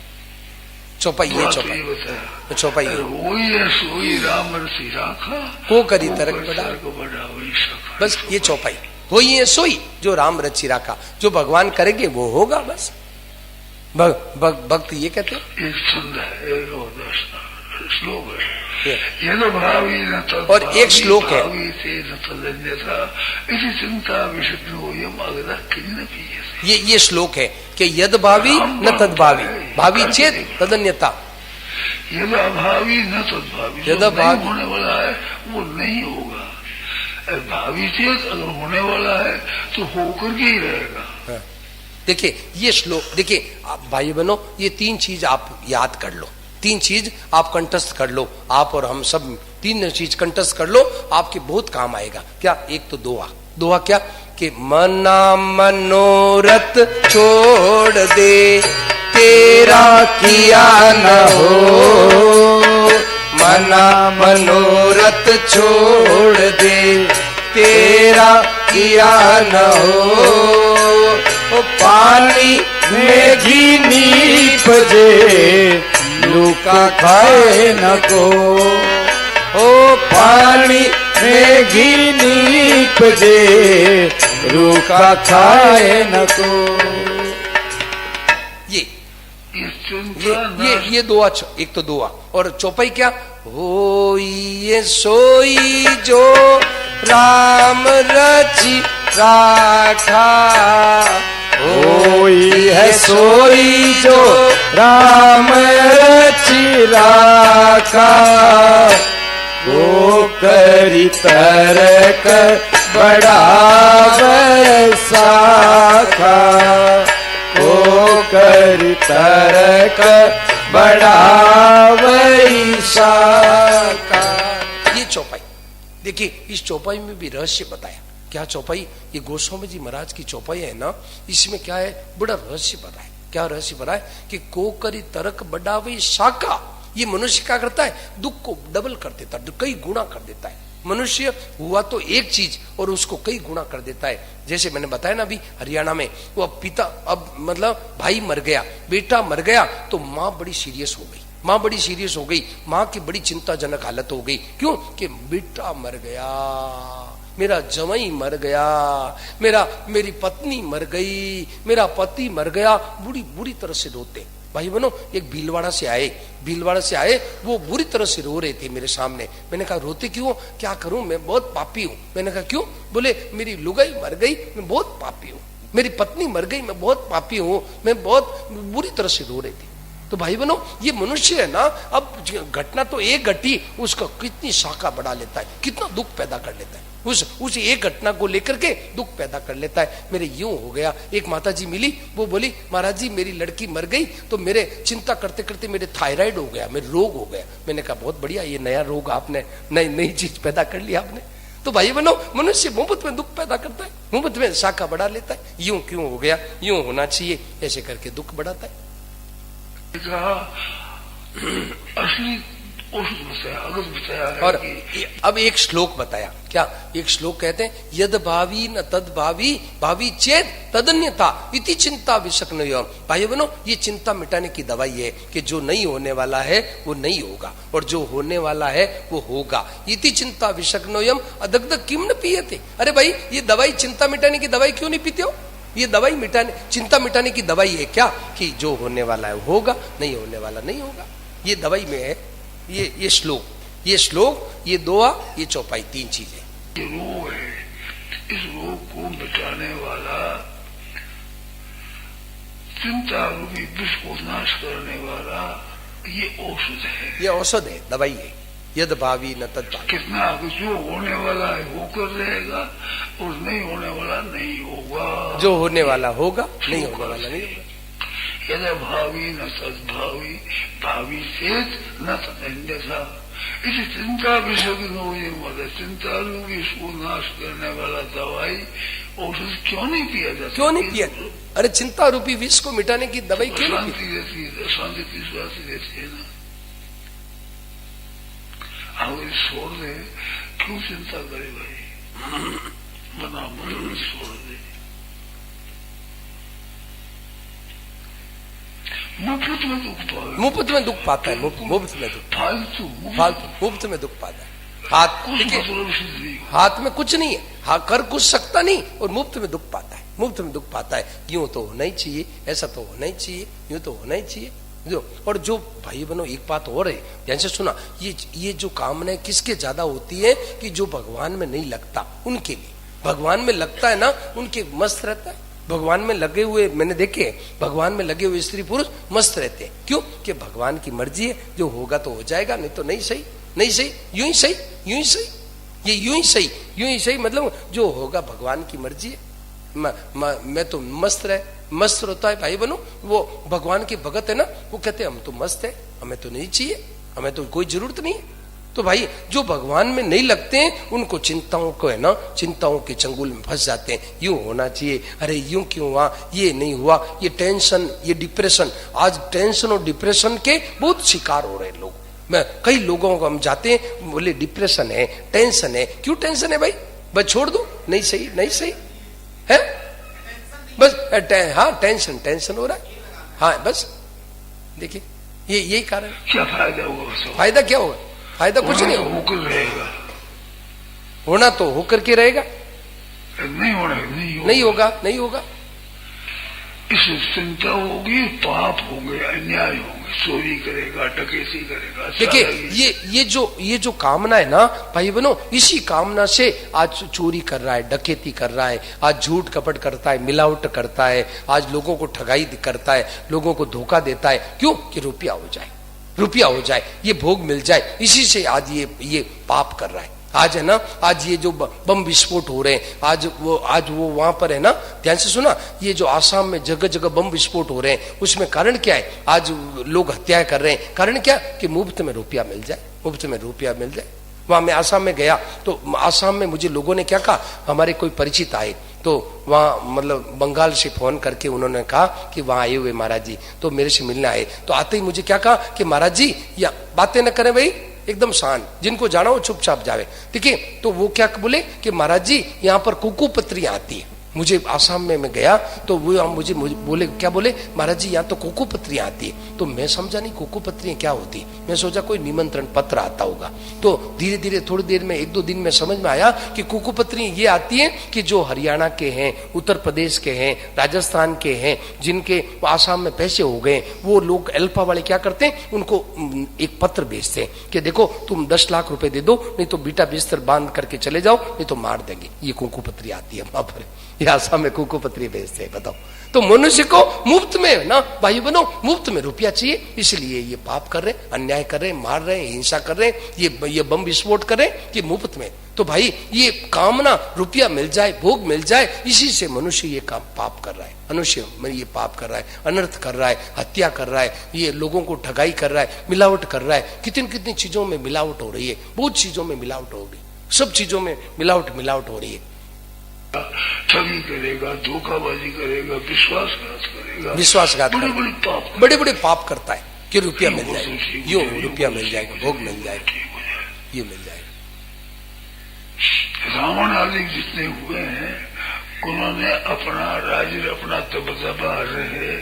चौपाई ये चौपाई बताया, चौपाई वही है सोई राम रचि राखा, को करी तरक बड़ा, बड़ा वही सखा। बस ये चौपाई हो ये सोई जो राम रचि राखा, जो भगवान करेंगे वो होगा। बस भक्त ये कहते हैं। एक छंद है, एक श्लोक है, ये तो भावी न तद, और एक श्लोक है, चिंता विषय ये श्लोक है कि यद भावी न तद भावी, भावी चेत तदन्यता। यद अभावी न तद भावी, यद भावी होने वाला है वो नहीं होगा, भावी चेत अगर होने वाला है तो होकर के ही रहेगा। देखिए ये श्लोक, देखिए भाई बहनों, ये तीन चीज आप याद कर लो, तीन चीज आप कंठस्थ कर लो, आप और हम सब तीन चीज कंठस्थ कर लो, आपके बहुत काम आएगा। क्या? एक तो दोहा, दोहा क्या कि मना मनोरथ छोड़ दे तेरा किया न हो, मना मनोरथ छोड़ दे तेरा किया न हो, पानी में घी नीप जे लूका खाए न को, ओ पानी में घी नीप जे लूका खाए न को। ये दुआ, एक तो दुआ, और चौपाई क्या? हो ये सोई जो राम रचि राखा, होई है सोई जो राम रचि राखा, वो करी तरक बड़ा वैसाखा, वो करी तरक बड़ा वैसाखा। ये चौपाई देखिए, इस चौपाई में भी रहस्य बताया। क्या चौपाई? ये गोस्वामी जी महाराज की चौपाई है ना, इसमें क्या है? बड़ा रहस्य बताया। क्या रहस्य बताया कि को करी तरक बड़ा वही शाखा। ये मनुष्य क्या करता है? दुख को डबल कर देता है, कई गुना कर देता है। मनुष्य हुआ तो एक चीज और उसको कई गुना कर देता है। जैसे मैंने बताया ना अभी हरियाणा में, वो अब पिता, अब मतलब भाई मर गया, बेटा मर गया, तो माँ बड़ी सीरियस हो गई, माँ बड़ी सीरियस हो गई, माँ की बड़ी चिंताजनक हालत हो गई। क्यों? कि बेटा मर गया, मेरा जवाई मर गया, मेरी पत्नी मर गई, मेरा पति मर गया। बुरी बुरी तरह से रोते। भाई बहनों, एक भीलवाड़ा से आए, वो बुरी तरह से रो रहे थे मेरे सामने। मैंने कहा रोते क्यों? क्या करूं, मैं बहुत पापी हूं। मैंने कहा क्यों? बोले मेरी लुगाई मर गई, मैं बहुत पापी हूं, मेरी पत्नी मर गई, मैं बहुत पापी हूं, मैं बहुत बुरी तरह से रो रही थी। तो भाई बहनों, ये मनुष्य है ना, अब घटना तो एक घटी, उसका कितनी शाखा बढ़ा लेता है, कितना दुख पैदा कर लेता है, उस एक घटना को लेकर के दुख पैदा कर लेता है। मेरे यूं हो गया, एक माता जी मिली, वो बोली महाराज जी मेरी लड़की मर गई, तो मेरे चिंता करते करते मेरे थायराइड हो गया, मेरे रोग हो गया। मैंने कहा बहुत बढ़िया, ये नया रोग आपने, नई चीज पैदा कर लिया आपने। तो भाई बहनों, मनुष्य मुफ्त में दुख पैदा करता है, मुफ्त में शाखा बढ़ा लेता है। यूं क्यों हो गया? यूं होना चाहिए, ऐसे करके दुख बढ़ाता है। असली बताया है। और अब एक श्लोक बताया। क्या? एक श्लोक कहते हैं यद भावी न तद भावी, भावी चेत तदन्यता इति चिंता विषक्नोयम। भाई बहनों, ये चिंता मिटाने की दवाई है कि जो नहीं होने वाला है वो नहीं होगा, और जो होने वाला है वो होगा। इति चिंता विषक्नोयम अदग्ध किम न पियते। अरे भाई, ये दवाई, चिंता मिटाने की दवाई क्यों नहीं पीते हो? ये दवाई मिटाने, चिंता मिटाने की दवाई है क्या? कि जो होने वाला है होगा, नहीं होने वाला नहीं होगा। ये दवाई में है ये श्लोक, ये दोहा, ये चौपाई, तीन चीजें। ये रोग है, इस रोग को मिटाने वाला, चिंता रूपी विष को नाश करने वाला ये औषध है, ये औषध है, दवाई है। यद भावी न तद भावी। कितना जो होने वाला है होकर रहेगा, और नहीं होने वाला नहीं होगा। जो होने वाला होगा, नहीं होने वाला नहीं होगा। यद भावी न तद भावी, भावी चेत न तदन्यथा। इस चिंता विषग्नो ये मदद, चिंता रूपी इसको नाश करने वाला दवाई औषध क्यों नहीं पिया जाता? क्यों नहीं पिया? अरे चिंता रूपी विष को मिटाने की दवाई क्यों नहीं शांति रहती है, शांति विश्वासी रहती है ना। अब छोड़ दे, क्यों चिंता करे भाई, बना मन छोड़ दे। मुफ्त में दुख पाए, मुफ्त में दुख पाता है, मुफ्त में दुख, फालतू मुफ्त में दुख पाता है। हाथ देखिए, हाथ में कुछ नहीं है, हाँ कर कुछ सकता नहीं और मुफ्त में दुख पाता है, मुफ्त में दुख पाता है। यूं तो होना ही चाहिए, ऐसा तो होना ही चाहिए, यूं तो होना ही चाहिए जो। और जो भाई बनो एक बात और है, ध्यान से सुना, ये जो कामना किसके ज्यादा होती है कि जो भगवान में नहीं लगता उनके लिए, भगवान में लगता है ना उनके मस्त रहता है। भगवान में लगे हुए मैंने देखे, भगवान में लगे हुए स्त्री पुरुष मस्त रहते हैं। क्यों? कि भगवान की मर्जी है, जो होगा तो हो जाएगा, नहीं तो नहीं सही, नहीं सही, यूं ही सही, यूं ही सही, ये यूं ही सही, यूं ही सही, मतलब जो होगा भगवान की मर्जी है। मैं तो मस्त रहता है भाई बनो, वो भगवान के भगत है ना, वो कहते हैं हम तो मस्त है, हमें तो नहीं चाहिए, हमें तो कोई जरूरत नहीं है। तो भाई जो भगवान में नहीं लगते हैं उनको चिंताओं को है ना, चिंताओं के चंगुल में फंस जाते हैं। यूं होना चाहिए, अरे यूं क्यों हुआ, ये नहीं हुआ, ये टेंशन, ये डिप्रेशन। आज टेंशन और डिप्रेशन के बहुत शिकार हो रहे हैं लोग। मैं कई लोगों को हम जाते हैं, बोले डिप्रेशन है, टेंशन है। क्यों टेंशन है भाई? बस छोड़ दो, नहीं सही, नहीं सही है, बस हाँ टेंशन हो रहा है, हाँ बस देखिए यही कारण। क्या फायदा होगा? फायदा क्या होगा? फायदा कुछ नहीं होकर रहेगा, होना तो होकर के रहेगा, नहीं होना नहीं होगा। इससे चिंता होगी, पाप होंगे, अन्याय होंगे, चोरी करेगा, डकैती करेगा। देखिए ये जो कामना है ना भाई बनो, इसी कामना से आज चोरी कर रहा है, डकैती कर रहा है, आज झूठ कपट करता है, मिलावट करता है, आज लोगों को ठगाई करता है, लोगों को धोखा देता है। क्यों? कि रुपया हो जाए, ये भोग मिल जाए, इसी से आज ये पाप कर रहा है। आज है ना, आज ये जो बम विस्फोट हो रहे हैं, आज वो वहां पर है ना, ध्यान से सुना, ये जो आसाम में जगह जगह बम विस्फोट हो रहे हैं, उसमें कारण क्या है? आज लोग हत्याएं कर रहे हैं, कारण क्या? कि मुफ्त में रुपया मिल जाए, वहां मैं आसाम में गया तो आसाम में मुझे लोगों ने क्या कहा, हमारे कोई परिचित आए तो वहाँ मतलब बंगाल से फोन करके उन्होंने कहा कि वहां आए हुए महाराज जी, तो मेरे से मिलने आए। तो आते ही मुझे क्या कहा कि महाराज जी या बातें न करें भाई, एकदम शांत, जिनको जाना हो चुपचाप जावे, ठीक है। तो वो क्या बोले कि महाराज जी यहाँ पर कुकू पत्रियां आती है। मुझे आसाम में मैं गया तो वो मुझे बोले, क्या बोले, महाराज जी यहाँ तो कोको पत्रियां आती है। तो मैं समझा नहीं कोको पत्रियां क्या होती, मैं सोचा कोई निमंत्रण पत्र आता होगा। तो धीरे धीरे थोड़ी देर में 1-2 दिन में समझ में आया कि कोको पत्रियां ये आती है कि जो हरियाणा के हैं, उत्तर प्रदेश के हैं, राजस्थान के हैं, जिनके आसाम में पैसे हो गए, वो लोग अल्पा वाले क्या करते हैं, उनको एक पत्र भेजते हैं कि देखो तुम 10 लाख रुपए दे दो, नहीं तो बीटा बिस्तर बांध करके चले जाओ, नहीं तो मार देंगे। ये कोको पत्री आती है वहां पर, आसाम में कुकू पत्री भेजते हैं, बताओ। तो मनुष्य को मुफ्त में ना भाई बनो, मुफ्त में रुपया चाहिए, इसलिए ये पाप कर रहे, अन्याय कर रहे, मार रहे, हिंसा कर रहे, ये बम विस्फोट कर रहे, ये मुफ्त में। तो भाई ये कामना रुपया मिल जाए, भोग मिल जाए, इसी से मनुष्य ये काम पाप कर रहा है। मनुष्य ये पाप कर रहा है, अनर्थ कर रहा है, हत्या कर रहा है, ये लोगों को ठगाई कर रहा है, मिलावट कर रहा है। कितनी चीजों में मिलावट हो रही है, बहुत चीजों में मिलावट हो रही है, सब चीजों में मिलावट हो रही है। ठगी करेगा, धोखाबाजी करेगा, विश्वासघात बड़े बड़े पाप करता है कि रुपया मिल जाएगा, यूं रुपया मिल जाएगा, भोग मिल जाएगा, ये मिल जाएगा। रावण आदि जितने हुए हैं, उन्होंने अपना राज्य, अपना तबदबा रहे,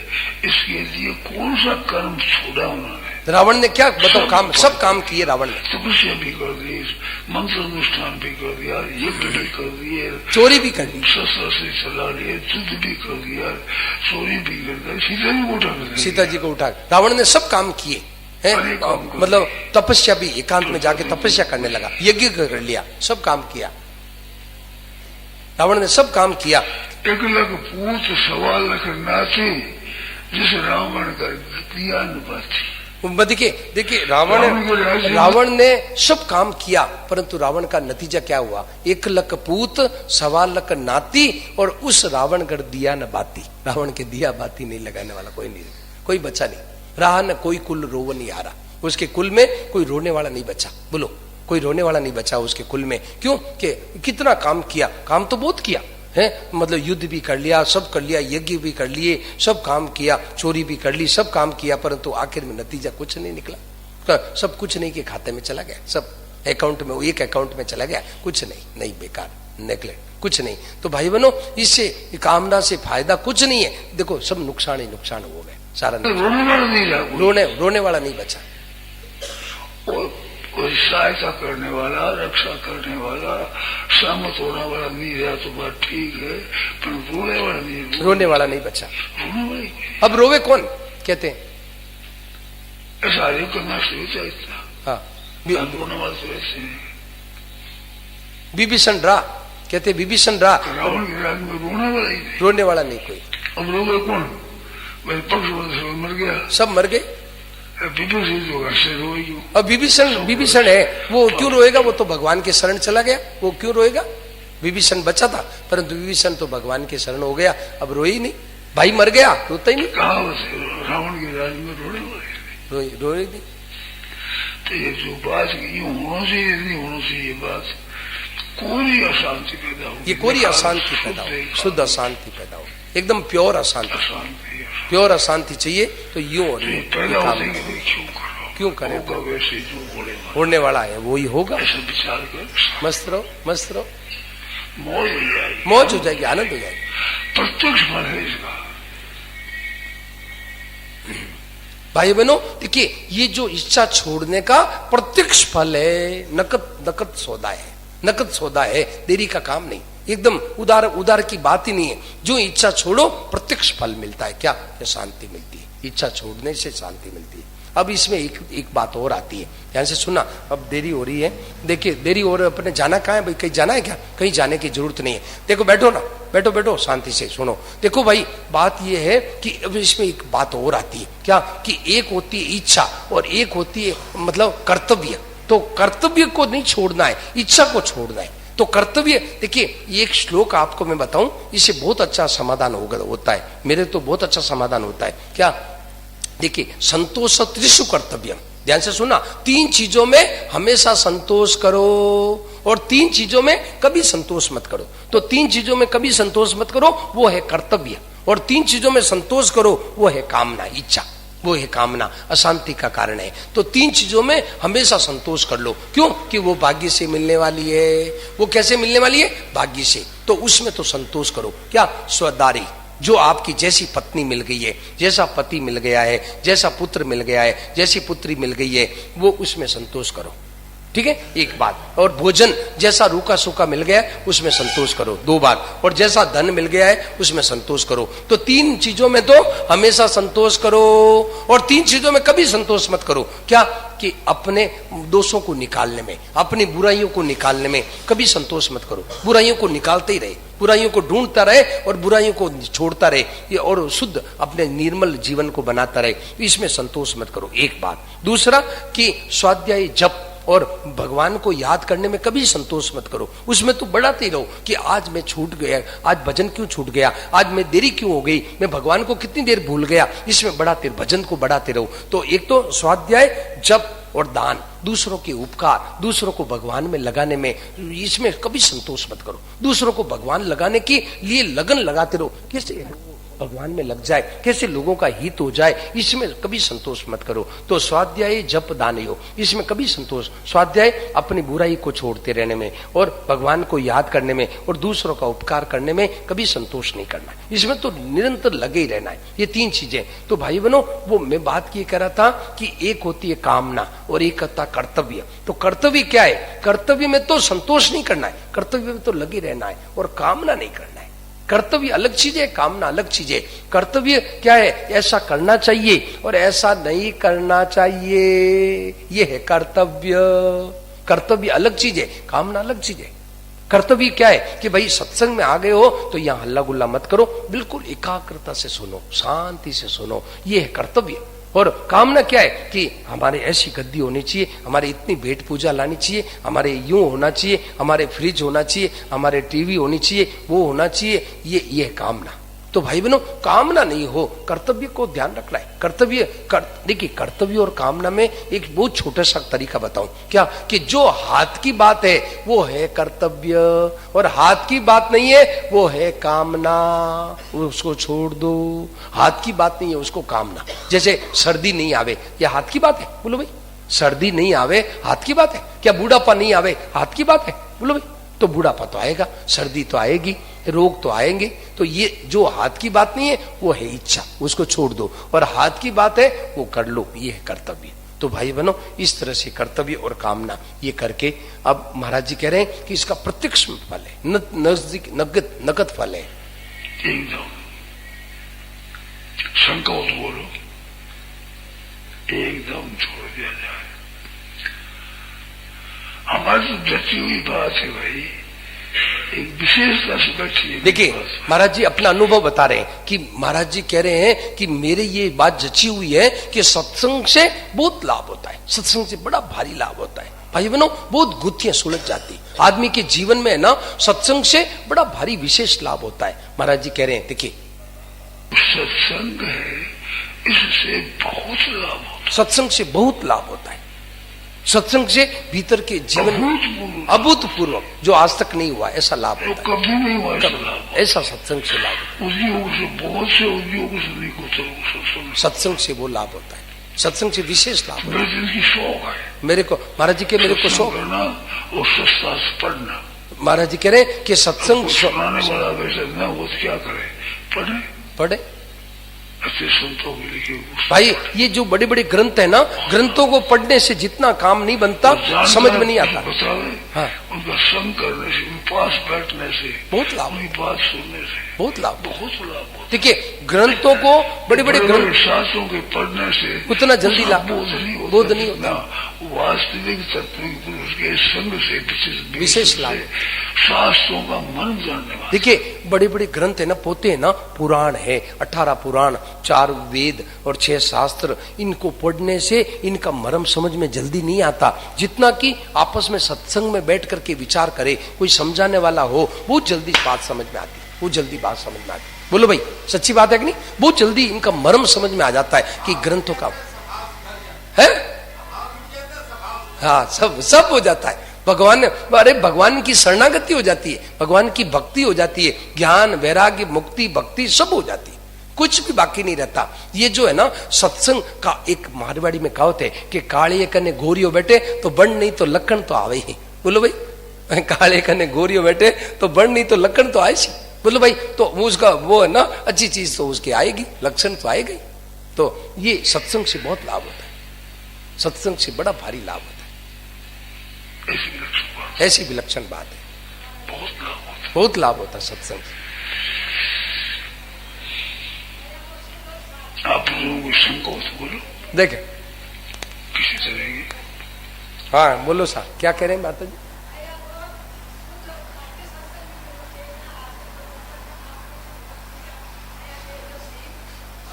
इसके लिए कौन सा कर्म छोड़ा उन्होंने? रावण ने क्या बताओ, काम सब काम किए रावण ने। तपस्या भी कर दी, मंत्र अनुष्ठान भी कर दिया, यज्ञ भी कर दिए, चोरी भी कर दी, शस्त्र से चला लिए, युद्ध भी कर दिया, चोरी भी कर दिया, सीता जी को उठा, रावण ने सब काम किए हैं, मतलब तपस्या भी, एकांत में जाके तपस्या करने लगा, यज्ञ कर लिया, सब काम किया रावण ने, सब काम किया। 1 लाख पूत 1.25 लाख नाचे, जिस रावण का क्रिया निभाती। देखिए रावण ने सब काम किया, परंतु रावण का नतीजा क्या हुआ? 1 लाख पूत 1.25 लाख नाती, और उस रावण कर दिया न बाती। रावण के दिया बाती नहीं लगाने वाला कोई नहीं, कोई बचा नहीं रहा, न कोई कुल रोवन नहीं आ रहा। उसके कुल में कोई रोने वाला नहीं बचा। बोलो, कोई रोने वाला नहीं बचा उसके कुल में। क्यों? कि कितना काम किया, काम तो बहुत किया है, मतलब युद्ध भी कर लिया, सब कर लिया, यज्ञ भी कर लिए, सब काम किया, चोरी भी कर ली, सब काम किया, परंतु आखिर में नतीजा कुछ नहीं निकला। सब कुछ नहीं के खाते में चला गया, सब अकाउंट में, एक अकाउंट में चला गया, कुछ नहीं, बेकार, नेगलेक्ट, कुछ नहीं। तो भाई बहनों, इससे कामना से फायदा कुछ नहीं है। देखो, सब नुकसान ही नुकसान हो गए, सारा रोने वाला नहीं बचा। कोई सहायता करने वाला, रक्षा करने वाला, सहमत होने वाला नहीं रहा तो बात ठीक है, पर रोने वाला नहीं बचा। अब रोवे कौन कहते हैं? ऐसा करना सोचा इतना। हाँ, रोने वाला तो ऐसे नहीं। विभीषण रा कहते, विभीषण रा, रावण के राज में रोने वाला नहीं कोई। अब रोवे कौन? मेरे पक्ष मर गया, सब मर गए। विभीषण अब विभीषण है, वो क्यों रोएगा? वो तो भगवान के शरण चला गया, वो क्यों रोएगा? विभीषण बचा था, परंतु विभीषण तो भगवान के शरण हो गया, अब रोई नहीं, भाई मर गया, रोता ही नहीं। रावण के राज में रोए नहीं। तो ये जो बात यूं होना चाहिए, नहीं होना चाहिए, बात कोई अशांति पैदा हो, ये कोई अशांति पैदा हो, शुद्ध अशांति पैदा हो, एकदम प्योर अशांति, प्योर अशांति चाहिए। तो यूं और क्यों करे? होने वाला है वो ही होगा। मस्त रहो, मस्त रहो, मौज हो जाएगी, आनंद हो जाएगी। प्रत्यक्ष फल है इसका। भाई बहनों, देखिए, ये जो इच्छा छोड़ने का प्रत्यक्ष फल है, नकद सौदा है, नकद सौदा है, देरी का काम नहीं, एकदम उदार की बात ही नहीं है। जो इच्छा छोड़ो प्रत्यक्ष फल मिलता है। क्या? शांति मिलती है, इच्छा छोड़ने से शांति मिलती है। अब इसमें एक बात और आती है, ध्यान से सुनना। अब देरी हो रही है, देखिए देरी हो रही है, अपने जाना कहाँ है भाई? कहीं जाना है क्या? कहीं जाने की जरूरत नहीं है। देखो, बैठो ना, बैठो शांति से सुनो। देखो भाई, बात ये है कि अब इसमें एक बात और आती है। क्या? कि एक होती है इच्छा और एक होती है मतलब कर्तव्य। तो कर्तव्य को नहीं छोड़ना है, इच्छा को छोड़ना है। तो कर्तव्य, देखिए, एक श्लोक आपको मैं बताऊं, इससे बहुत अच्छा समाधान होता है, मेरे तो बहुत अच्छा समाधान होता है। क्या? देखिए, संतोष त्रिषु कर्तव्यम, ध्यान से सुना। 3 चीजों में हमेशा संतोष करो और 3 चीजों में कभी संतोष मत करो। तो 3 चीजों में कभी संतोष मत करो, वो है कर्तव्य, और 3 चीजों में संतोष करो, वो है कामना, इच्छा, वो है कामना, अशांति का कारण है। तो 3 चीजों में हमेशा संतोष कर लो। क्यों? कि वो भाग्य से मिलने वाली है। वो कैसे मिलने वाली है? भाग्य से। तो उसमें तो संतोष करो। क्या? स्वदारी, जो आपकी जैसी पत्नी मिल गई है, जैसा पति मिल गया है, जैसा पुत्र मिल गया है, जैसी पुत्री मिल गई है, वो उसमें संतोष करो। ठीक है, एक बात। और भोजन जैसा रूखा सूखा मिल गया उसमें संतोष करो, 2 बात। और जैसा धन मिल गया है उसमें संतोष करो। तो 3 चीजों में तो हमेशा संतोष करो और 3 चीजों में कभी संतोष मत करो। क्या? कि अपने दोषों को निकालने में, अपनी बुराइयों को निकालने में कभी संतोष मत करो। बुराइयों को निकालते ही रहे, बुराइयों को ढूंढता रहे और बुराइयों को छोड़ता रहे, ये और शुद्ध अपने निर्मल जीवन को बनाता रहे, इसमें संतोष मत करो, एक बात। दूसरा कि स्वाध्याय जप और भगवान को याद करने में कभी संतोष मत करो। उसमें तो बढ़ाते रहो कि आज मैं छूट गया, आज भजन क्यों छूट गया, आज मैं देरी क्यों हो गई, मैं भगवान को कितनी देर भूल गया, इसमें बढ़ाते, भजन को बढ़ाते रहो। तो एक तो स्वाध्याय, जप और दान, दूसरों के उपकार, दूसरों को भगवान में लगाने में, इसमें कभी संतोष मत करो। दूसरों को भगवान लगाने के लिए लगन लगाते रहो, कैसे भगवान में लग जाए, कैसे लोगों का हित हो जाए, इसमें कभी संतोष मत करो। तो स्वाध्याय जप दानयो, इसमें कभी संतोष, स्वाध्याय अपनी बुराई को छोड़ते रहने में और भगवान को याद करने में और दूसरों का उपकार करने में कभी संतोष नहीं करना, इसमें तो निरंतर लगे ही रहना है। ये 3 चीजें। तो भाई बहनों, वो मैं बात ये कह रहा था कि एक होती है कामना और एक होता कर्तव्य। तो कर्तव्य क्या है? कर्तव्य में तो संतोष नहीं करना है, कर्तव्य में तो लगे रहना है और कामना नहीं करना है। कर्तव्य अलग चीज है, कामना अलग चीज है। कर्तव्य क्या है? ऐसा करना चाहिए और ऐसा नहीं करना चाहिए, ये है कर्तव्य। कर्तव्य अलग चीज है, कामना अलग चीज है। कर्तव्य क्या है? कि भाई सत्संग में आ गए हो तो यहां हल्ला गुल्ला मत करो, बिल्कुल एकाग्रता से सुनो, शांति से सुनो, ये है कर्तव्य। और कामना क्या है? कि हमारे ऐसी गद्दी होनी चाहिए, हमारे इतनी भेंट पूजा लानी चाहिए, हमारे यूं होना चाहिए, हमारे फ्रिज होना चाहिए, हमारे टीवी होनी चाहिए, वो होना चाहिए, ये कामना। तो भाई बहनों, कामना नहीं हो, कर्तव्य को ध्यान रखना है। देखिए, कर्तव्य और कामना में एक बहुत छोटा सा तरीका बताऊं क्या, कि जो हाथ की बात है वो है कर्तव्य, और हाथ की बात नहीं है वो है कामना, उसको छोड़ दो। हाथ की बात नहीं है उसको कामना। जैसे सर्दी नहीं आवे, यह हाथ की बात है, बोलो भाई। सर्दी नहीं आवे हाथ की बात है क्या? बूढ़ापा नहीं आवे हाथ की बात है, बोलो भाई। तो बूढ़ापा तो आएगा, सर्दी तो आएगी, रोग तो आएंगे। तो ये जो हाथ की बात नहीं है वो है इच्छा, उसको छोड़ दो। और हाथ की बात है वो कर लो, ये है कर्तव्य। तो भाई बहनों, इस तरह से कर्तव्य और कामना ये करके, अब महाराज जी कह रहे हैं कि इसका प्रत्यक्ष फल है, नजदीक नगद फल है। एकदम शंका हो तो बोलो, एकदम छोड़ दिया जाए। हमारी तो जची हुई बात है भाई, एक विशेषता से बैठी है। देखिए, महाराज जी अपना अनुभव बता रहे हैं कि महाराज जी कह रहे हैं कि मेरे ये बात जची हुई है कि सत्संग से बहुत लाभ होता है, सत्संग से बड़ा भारी लाभ होता है। भाई बहनों, बहुत गुत्थियां सुलझ जाती आदमी के जीवन में है ना, सत्संग से बड़ा भारी विशेष लाभ होता है। महाराज जी कह रहे हैं, देखिए, सत्संग है, इससे बहुत लाभ होता है। सत्संग से बहुत लाभ होता है। सत्संग से भीतर के जीवन में अभूतपूर्व, जो आज तक नहीं हुआ ऐसा लाभ होता है। कभी नहीं हुआ ऐसा लाभ, ऐसा सत्संग से लाभ। उद्योग से, बहुत से उद्योग से नहीं होता सत्संग से वो लाभ होता है, सत्संग से विशेष लाभ होता है। मेरे दिल की शौक है, मेरे को महाराज जी के, मेरे को शौक करना और सस्ता पढ़ना। महाराज जी कह रहे हैं कि सत्संग सुनाने वाला वैसे न वो क्या करे, पढ़े। अच्छे संतों के लिखे भाई, ये जो बड़े बड़े ग्रंथ है ना, ग्रंथों को पढ़ने से जितना काम नहीं बनता, समझ में नहीं आता। हाँ, उनका संग करने से, उनके पास बैठने से बहुत लाभ, उनकी बात सुनने से बहुत लाभ, बहुत लाभ। देखिए, ग्रंथों को बड़े बड़े ग्रंथ शास्त्रों के पढ़ने से उतना जल्दी लाभ बोध नहीं होता। वास्तविक तात्विक पुरुष के संग से विशेष लाभ, शास्त्रों का मन जानने वाला। देखिए, बड़े बड़े ग्रंथ है ना, पोते है ना, पुराण है, 18 पुराण, 4 वेद और 6 शास्त्र, इनको पढ़ने से इनका मर्म समझ में जल्दी नहीं आता, जितना कि आपस में सत्संग में बैठ करके विचार करे, कोई समझाने वाला हो, बहुत जल्दी बात समझ में आती, बहुत जल्दी बात समझ में आती। बोलो भाई, सच्ची बात है कि नहीं? बहुत जल्दी इनका मर्म समझ में आ जाता है कि ग्रंथों का है। हाँ, सब हो जाता है। भगवान, अरे भगवान की शरणागति हो जाती है, भगवान की भक्ति हो जाती है, ज्ञान वैराग्य मुक्ति भक्ति सब हो जाती है, कुछ भी बाकी नहीं रहता। ये जो है ना, सत्संग का एक मारवाड़ी में कहावत है कि काले कने गोरियो बैठे तो बन नहीं तो लखन तो आवे ही। बोलो भाई, काले कने गोरियो बैठे तो बन नहीं तो लखन तो आए सी। बोलो भाई, तो उसका वो है ना, अच्छी चीज तो उसकी आएगी, लक्षण तो आएगा ही। तो ये सत्संग से बहुत लाभ होता है, सत्संग से बड़ा भारी लाभ होता है। ऐसी विलक्षण बात है, बहुत लाभ होता है सत्संग से। आप लोगों को शंका तो बोलो, देखे किसी तरह की। हाँ बोलो साहब, क्या कह रहे हैं माता जी?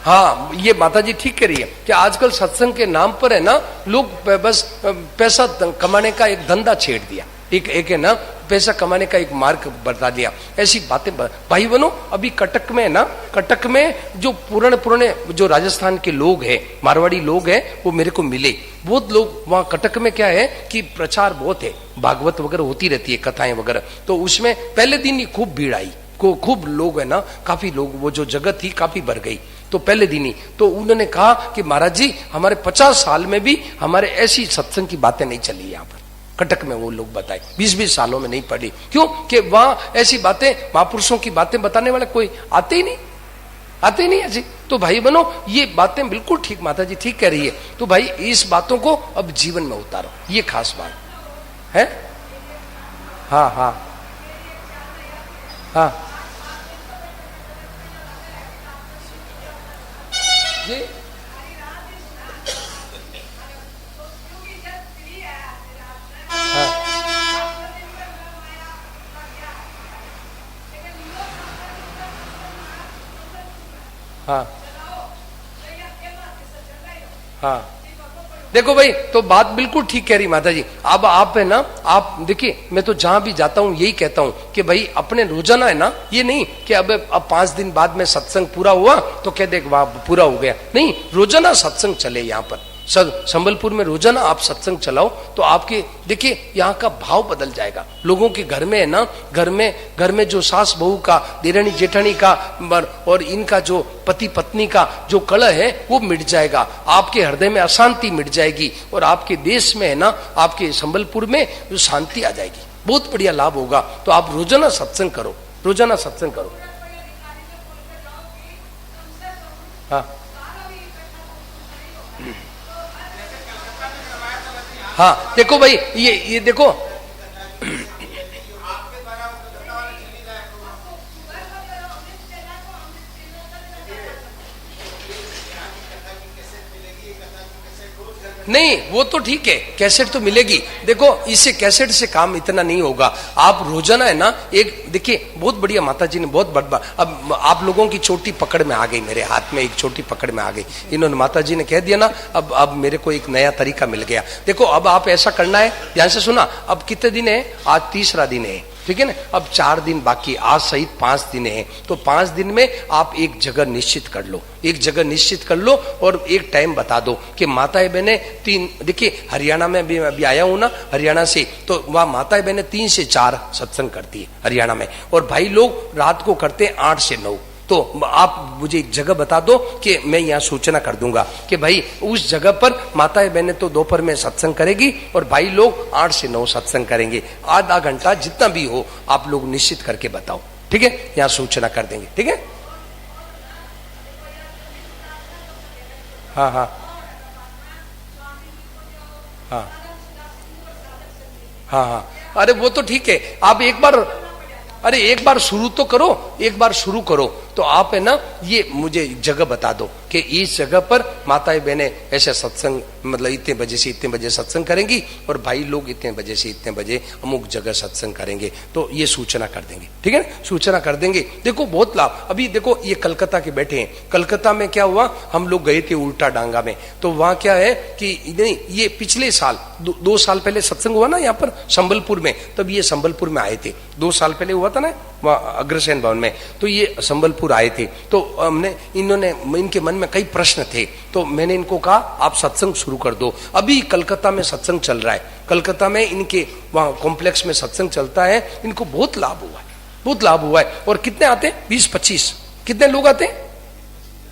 हाँ, ये माता जी ठीक कह रही है कि आजकल सत्संग के नाम पर है ना, लोग बस पैसा कमाने का एक धंधा छेड़ दिया, एक है ना, पैसा कमाने का एक मार्ग बता दिया। ऐसी बातें भाई बनो, अभी कटक में है ना, कटक में जो पुराने जो राजस्थान के लोग हैं, मारवाड़ी लोग हैं, वो मेरे को मिले। बहुत लोग वहाँ कटक में क्या है कि प्रचार बहुत है, भागवत वगैरह होती रहती है, कथाएं वगैरह। तो उसमें पहले दिन ही खूब भीड़ आई, खूब लोग है ना, काफी लोग, वो जो जगह थी काफी भर गई। तो पहले दिन ही तो उन्होंने कहा कि महाराज जी, हमारे 50 साल में भी हमारे ऐसी सत्संग की बातें नहीं चली यहाँ पर कटक में। वो लोग बताए 20-20 सालों में नहीं पढ़ी, क्यों कि वहां ऐसी बातें, महापुरुषों की बातें बताने वाले कोई आते ही नहीं ऐसी। तो भाई बनो, ये बातें बिल्कुल ठीक, माता जी ठीक कह रही है। तो भाई इस बातों को अब जीवन में उतारो, ये खास बात है। हाँ हाँ हाँ जी, हाँ हाँ देखो भाई, तो बात बिल्कुल ठीक कह रही माता जी। अब आप है ना, आप देखिए, मैं तो जहां भी जाता हूं यही कहता हूं कि भाई अपने रोजाना है ना, ये नहीं कि अब 5 दिन बाद में सत्संग पूरा हुआ तो कह दे वाह पूरा हो गया, नहीं, रोजाना सत्संग चले। यहाँ पर संबलपुर में रोजाना आप सत्संग चलाओ तो आपके देखिए यहाँ का भाव बदल जाएगा। लोगों के घर में है ना, घर में जो सास बहू का, देरानी जेठानी का और इनका जो पति पत्नी का जो कलह है वो मिट जाएगा। आपके हृदय में अशांति मिट जाएगी और आपके देश में है ना, आपके संबलपुर में जो शांति आ जाएगी। बहुत बढ़िया लाभ होगा। तो आप रोजाना सत्संग करो, रोजाना सत्संग करो। हाँ हाँ, देखो भाई, ये देखो, नहीं वो तो ठीक है, कैसेट तो मिलेगी। देखो इससे कैसेट से काम इतना नहीं होगा। आप रोजाना है ना, एक देखिए बहुत बढ़िया माता जी ने बहुत बड़ा, अब आप लोगों की छोटी पकड़ में आ गई, मेरे हाथ में एक छोटी पकड़ में आ गई। इन्होंने माता जी ने कह दिया ना, अब मेरे को एक नया तरीका मिल गया। देखो अब आप ऐसा करना है, ध्यान से सुना। अब कितने दिन है? आज तीसरा दिन है, ठीक है ना। अब 4 दिन बाकी, आज सहित 5 दिन है। तो 5 दिन में आप एक जगह निश्चित कर लो, एक जगह निश्चित कर लो और एक टाइम बता दो कि माताएं बहनें 3, देखिए हरियाणा में भी अभी आया हूं ना, हरियाणा से, तो वहां माताएं बहनें 3 से 4 सत्संग करती है हरियाणा में, और भाई लोग रात को करते हैं 8 से 9। तो आप मुझे एक जगह बता दो कि मैं यहाँ सूचना कर दूंगा कि भाई उस जगह पर माताएं बहनें तो दोपहर में सत्संग करेगी और भाई लोग 8 से 9 सत्संग करेंगे। आधा घंटा जितना भी हो आप लोग निश्चित करके बताओ, ठीक है? यहाँ सूचना कर देंगे, ठीक है? हाँ हाँ हाँ हाँ हाँ, अरे वो तो ठीक है। आप एक बार शुरू तो करो, एक बार शुरू करो तो आप है ना, ये मुझे जगह बता दो कि इस जगह पर माताएं बहनें ऐसे सत्संग, मतलब इतने बजे से इतने बजे सत्संग करेंगी और भाई लोग इतने बजे से इतने बजे अमुक जगह सत्संग करेंगे। तो ये सूचना कर देंगे, ठीक है ना? सूचना कर देंगे। देखो बहुत लाभ। अभी देखो ये कलकत्ता के बैठे हैं, कलकत्ता में क्या हुआ, हम लोग गए थे उल्टा डांगा में, तो वहां क्या है कि नहीं, ये पिछले साल 2 साल पहले सत्संग हुआ ना यहाँ पर संबलपुर में, तब ये संबलपुर में आए थे। 2 साल पहले हुआ था ना वहाँ अग्रसेन भवन में, तो ये संबलपुर आए थे। तो हमने, इनके मन में कई प्रश्न थे, तो मैंने इनको कहा आप सत्संग शुरू कर दो। अभी कलकत्ता में सत्संग चल रहा है, कलकत्ता में इनके वहाँ कॉम्प्लेक्स में सत्संग चलता है। इनको बहुत लाभ हुआ है, बहुत लाभ हुआ है। और कितने आते हैं? 20-25। कितने लोग आते हैं?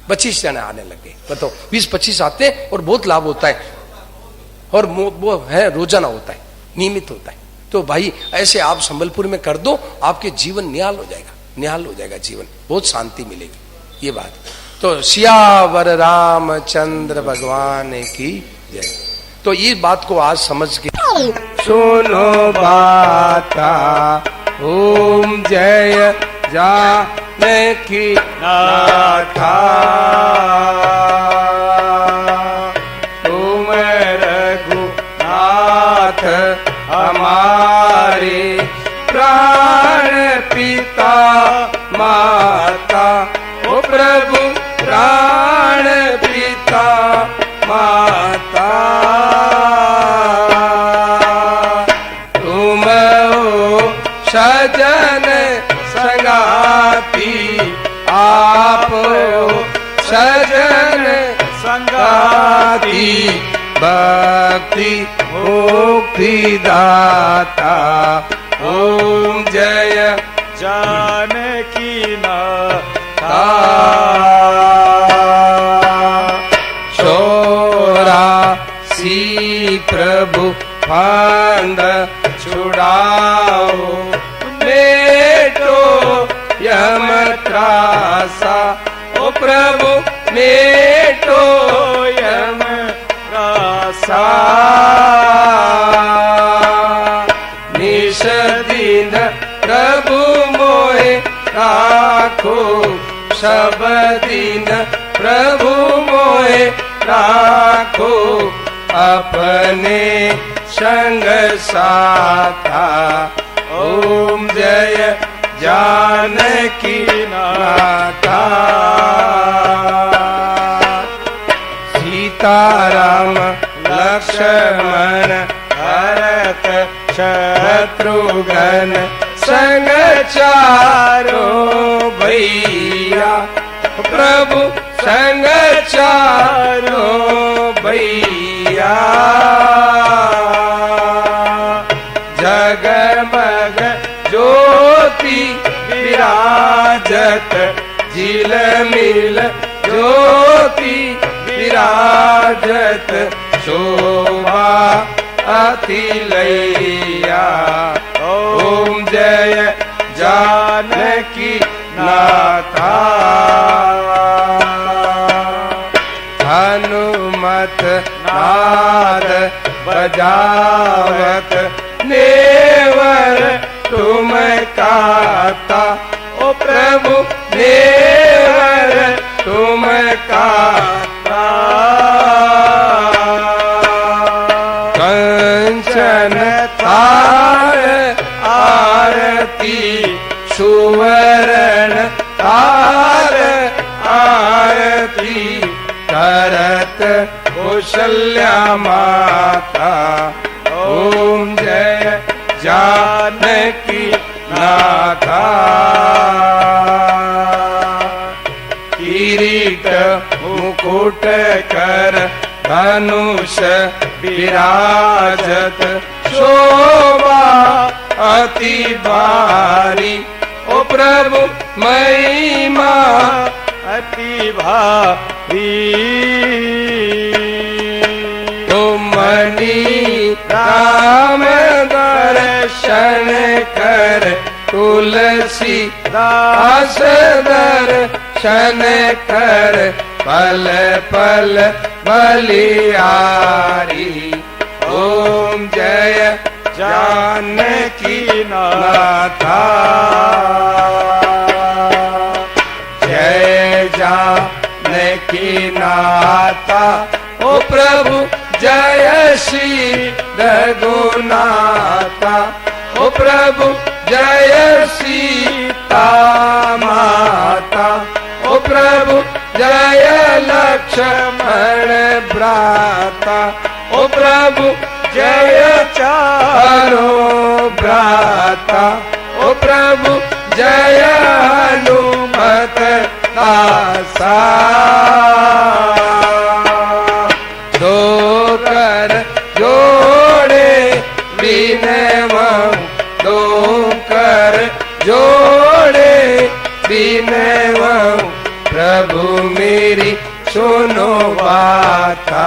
25 जने आने लगे, बताओ। 20-25 आते हैं और बहुत लाभ होता है। और वो है रोजाना होता है, नियमित होता है। तो भाई ऐसे आप संबलपुर में कर दो, आपके जीवन निहाल हो जाएगा, निहाल हो जाएगा जीवन, बहुत शांति मिलेगी। ये बात। तो सियावर रामचंद्र भगवान की जय। तो ये बात को आज समझ के सुनो बाता, ओम जय जानकी नाथा, तुम रघुनाथ हमारे प्राण पिता माता, ओ प्रभु प्राण पिता माता, तुम हो सजन संगाती, आप हो सजन संगाती, भक्ति मुक्ति दाता, ओम जय जानकी नाथा। चौरासी प्रभु फंद छुड़ाओ, मेटो यम त्रासा, ओ प्रभु मेटो यम त्रासा, निश दिन प्रभु मोहे राखो, सब दिन प्रभु मोहे राखो, अपने संग साथा, ओम जय जानकी नाथा। सीताराम शत्रुघ्न संग चारों भैया, प्रभु संग चारों भैया। जगमग ज्योति विराजत, झिलमिल ज्योति विराजत, शोभा अतिलैया। ओम जय जानकी नाथा, हनुमत नाद बजावत, नेवर तुम काता। ओ प्रभु नेवर तुम काता। कंचन थार आरती, सुवर्ण थार आरती, करत कौशल्या माता। ओम जय जानकी नाथा। किरीट मुकुट कर धनुष विराजत, शोभा अति भारी। ओ प्रभु महिमा अति भारी। मणि राम दर्शन कर, तुलसी दास दर्शन कर, पल पल बलिहारी। ओम जय जानकी नाथा, जय जानकी नाथा। ओ प्रभु जय श्री रघुनाथा। ओ प्रभु जय सीता माता। ओ प्रभु जय लक्ष्मण भ्राता। ओ प्रभु जय चारों भ्राता। ओ प्रभु जय हनुमत दासा। दो कर जोड़े बिनवम, दो कर जोड़े बिनवम, प्रभु मेरी सुनो बाता।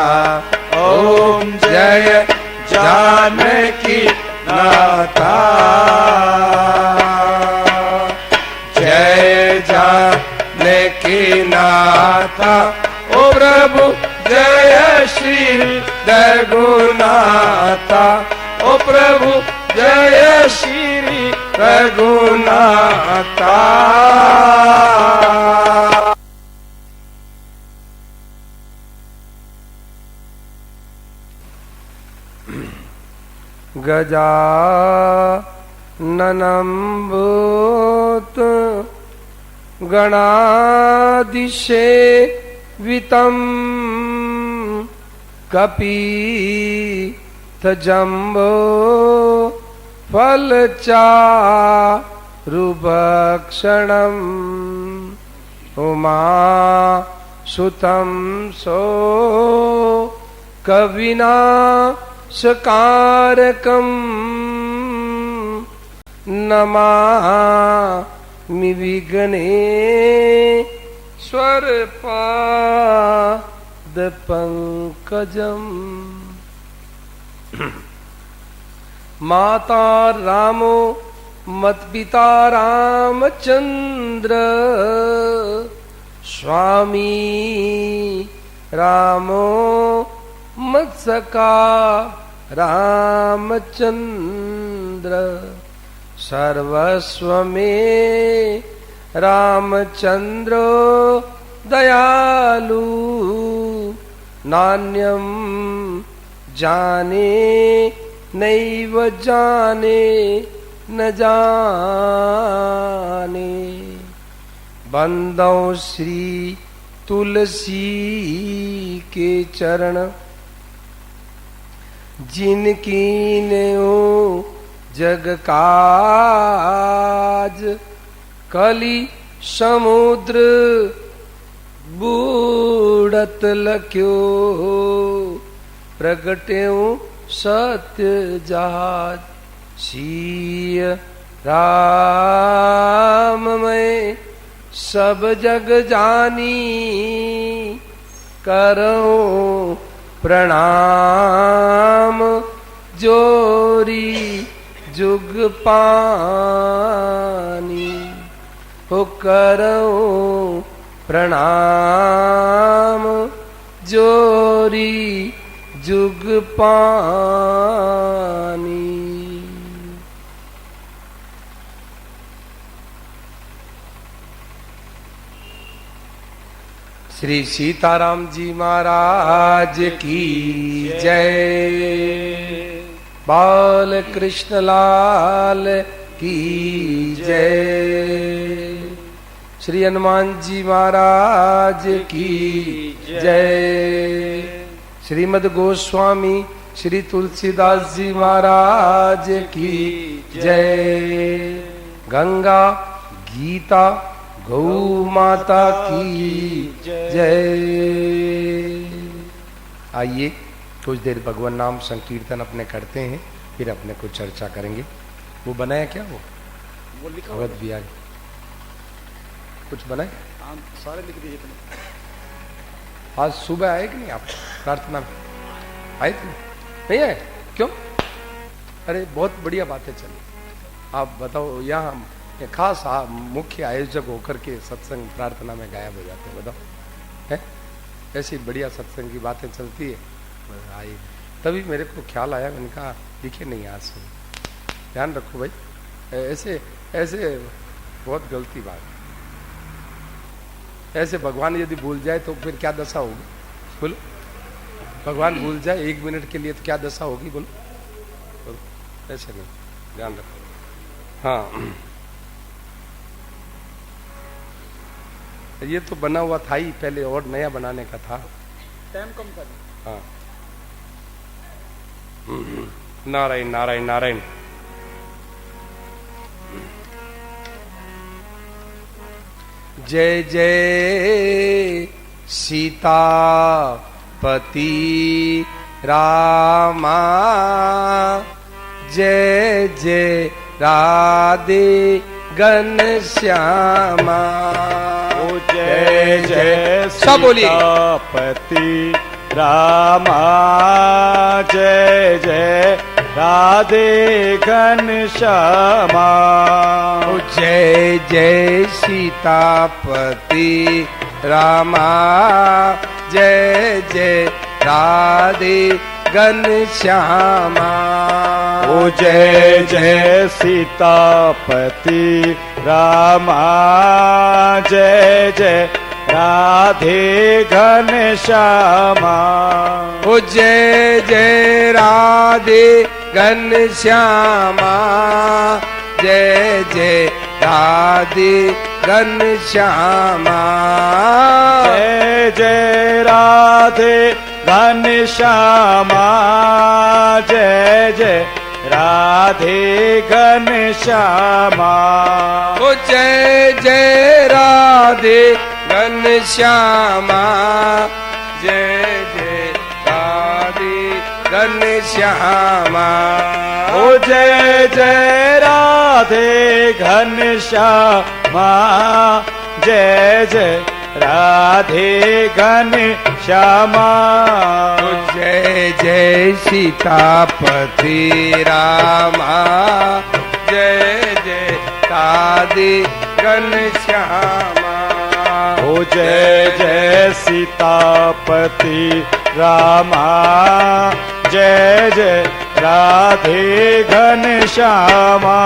ओम जय जानकी नाथा, जय जानकी नाथा। ओ प्रभु जय श्री रघुनाथा। ओ प्रभु जय श्री रघुनाथा। गजाननं भूत गणाधिसेवितं, कपितजम्बो फलचारुभक्षणम्, उमासुतं सो कविनाशकारकम्, नमामि विघ्नेश्वरपादपङ्कजम्। माता रामो मत्पिता रामचन्द्र, स्वामी रामो मत्सखा रामचन्द्र। सर्वस्व में रामचन्द्रो दयालु, नान्यं जाने नैव जाने न जाने। बंदौ श्री तुलसी के चरण, जिनकी ने हो जग काज कली समुद्र बूढ़त लख्यो प्रगट्यो सत्य जहाज सिय राम मैं सब जग जानी करो प्रणाम जोरी जुग पानी हो करो प्रणाम जोरी जुग पानी। श्री सीताराम जी महाराज की जय। बाल कृष्ण लाल की जय। श्री हनुमान जी महाराज की जय। श्रीमद् गोस्वामी श्री तुलसीदास जी महाराज की जय। गंगा गीता गौ माता की जय। आइए कुछ देर भगवान नाम संकीर्तन अपने करते हैं, फिर अपने को चर्चा करेंगे। वो बनाया क्या वो लिखा भगवत बिहारी कुछ बनाए? सारे लिख दीजिए। आज सुबह आए कि नहीं आप प्रार्थना में? आए थे? नहीं आए? क्यों? अरे बहुत बढ़िया बातें चली। आप बताओ, यहाँ खास मुख्य आयोजक होकर के सत्संग प्रार्थना में गायब हो जाते, बताओ है? ऐसी बढ़िया सत्संग की बातें चलती है। आई तभी मेरे को ख्याल आया, मैंने कहा दिखे नहीं आज से, ध्यान रखो भाई, ऐसे ऐसे बहुत गलती बात। ऐसे भगवान यदि भूल जाए तो फिर क्या दशा होगी? बोलो, भगवान भूल जाए 1 मिनट के लिए तो क्या दशा होगी? बोलो, बोलो। ऐसे नहीं, ध्यान रखो। हाँ, ये तो बना हुआ था ही पहले, और नया बनाने का था, टाइम कम था। हाँ। नारायण नारायण नारायण। जय जय सीतापति रामा, जय जय राधे घनश्यामा। जय जय सब बोलिए। सीतापति रामा, जय जय राधे घनश्यामा। जय जय सीतापति रामा, जय जय राधे घनश्यामा। ओ जय जय सीतापति रामा, जय जय राधे घनश्यामा। ओ जय जय राधे घनश्यामा, जय जय राधे घनश्यामा। जय जय राधे घनश्यामा, जय जय राधे घनश्यामा। ओ जय जय राधे घनश्यामा, जय जय राधे घनश्यामा। ओ जय जय राधे घनश्यामा, जय जय राधे घनश्यामा। जय जय सीतापति रामा, जय जय राधे घनश्यामा। ओ जय जय सीतापति रामा, जय जय राधे घनश्यामा।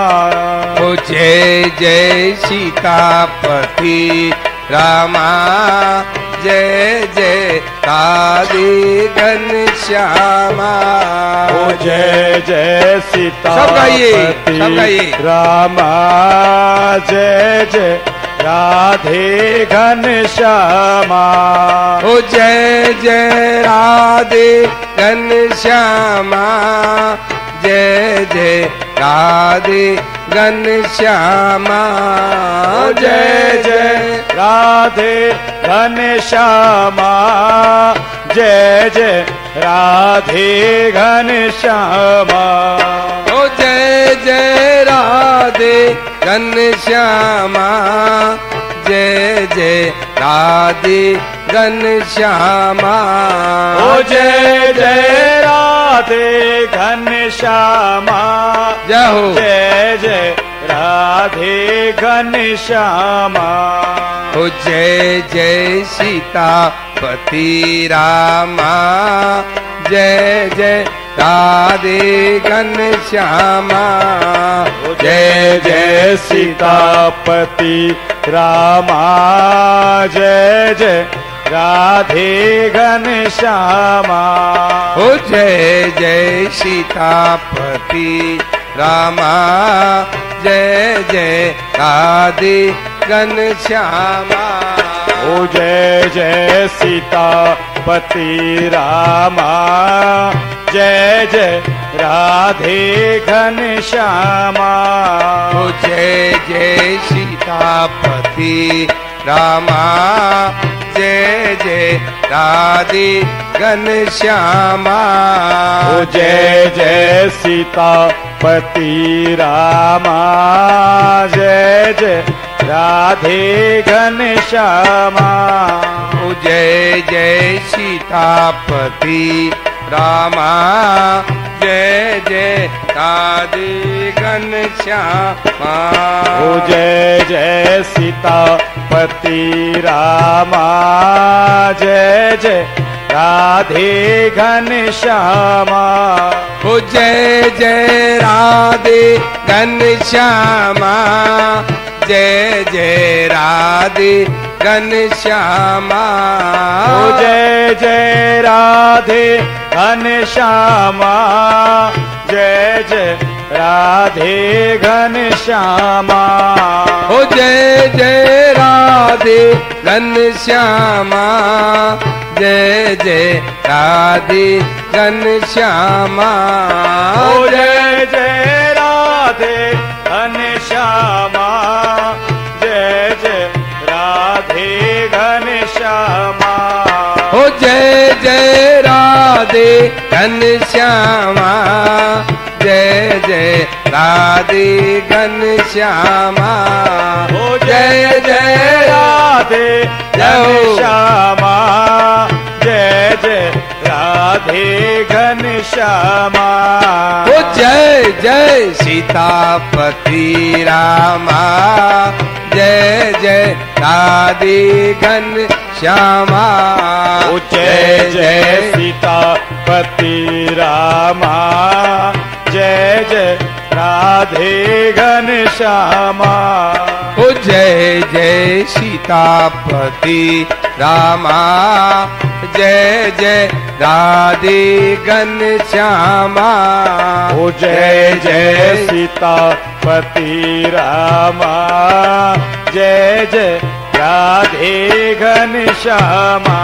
ओ जय जय सीतापति रामा, जय जय राधे घनश्यामा। ओ जय जय सब गाइए, सब गाइए। सीतापति रामा, जय जय राधे घनश्यामा। ओ जय जय राधे घनश्यामा, जय जय राधे घनश्यामा। जय जय राधे घनश्यामा, जय जय राधे घनश्यामा। ओ जय जय राधे घनश्यामा, जय जय राधे घनश्यामा। ओ जय जय राधे घनश्यामा, जय हो। जय जय राधे घनश्यामा। ओ जय जय सीतापति रामा, जय जय राधे घनश्यामा। जय जय सीतापति रामा, जय जय राधे घनश्यामा। ओ जय जय सीतापति रामा, जय जय राधे घनश्यामा। ओ जय जय सीतापति रामा, जय जय राधे घनश्यामा। ओ जय जय सीतापति रामा, जय जय राधे घनश्यामा। ओ जय जय सीतापति रामा, जय जय राधे घनश्यामा। ओ जय जय सीतापति रामा, जय जय राधे घनश्यामा। ओ जय जय सीतापति रामा, जय जय राधे घनश्यामा। ओ जय जय राधे घनश्यामा, जय जय राधे घनश्यामा। ओ जय जय राधे घनश्यामा, जय जय राधे घनश्यामा। ओ जय जय राधे घनश्यामा, जय जय राधे घनश्यामा। ओ जय जय राधे घनश्यामा, जय जय राधे घनश्यामा। ओ जय जय राधे घनश्यामा, जय जय राधे घनश्यामा। ओ जय जय राधे घनश्यामा, जय जय राधे घनश्यामा। ओ जय जय सीतापति रामा, जय जय राधे घनश्यामा। ओ जय जय सीतापति रामा, जय जय राधे घनश्यामा। ओ जय जय सीतापति रामा, जय जय राधे घनश्यामा। ओ जय जय सीतापति रामा, जय जय राधे घनश्यामा।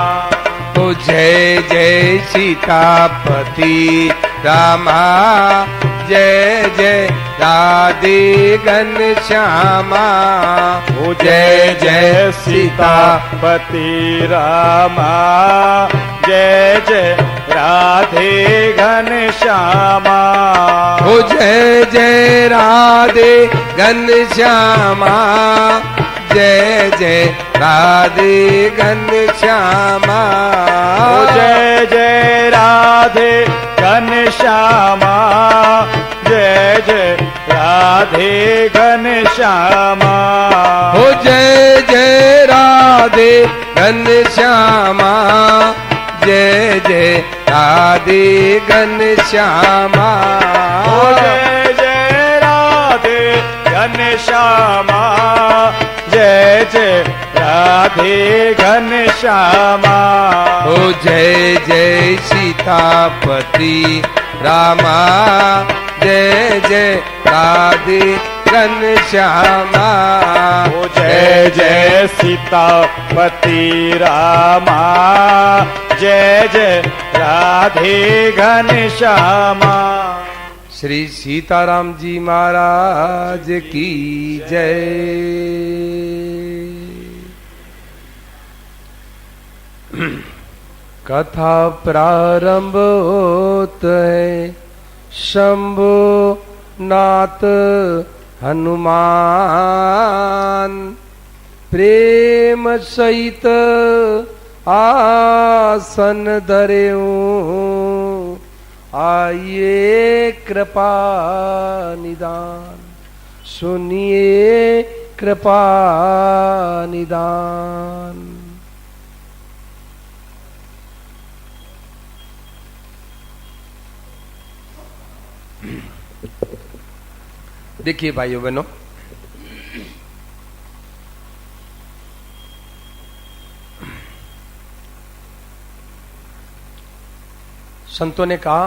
ओ जय जय सीतापति रामा, जय जय राधे घनश्यामा। ओ जय जय सीतापति रामा, जय जय राधे घनश्यामा। ओ जय जय राधे घनश्यामा, जय जय राधे घनश्यामा। ओ जय जय राधे घनश्यामा, जय जय राधे घनश्यामा। ओ जय जय राधे घनश्यामा, जय जय राधे घनश्यामा। ओ जय जय राधे घनश्यामा, जय जय राधे घनश्यामा। ओ जय जय सीतापति रामा, जय जय राधे घनश्यामा। ओ जय जय सीतापति रामा, जय जय राधे घनश्यामा। श्री सीताराम जी महाराज की जय। कथा प्रारंभ होत है शंभु नाथ हनुमान, प्रेम सहित आसन धरेऊ, आइए कृपा निदान, सुनिए कृपा निदान। देखिए भाइयों बहनों, संतों ने कहा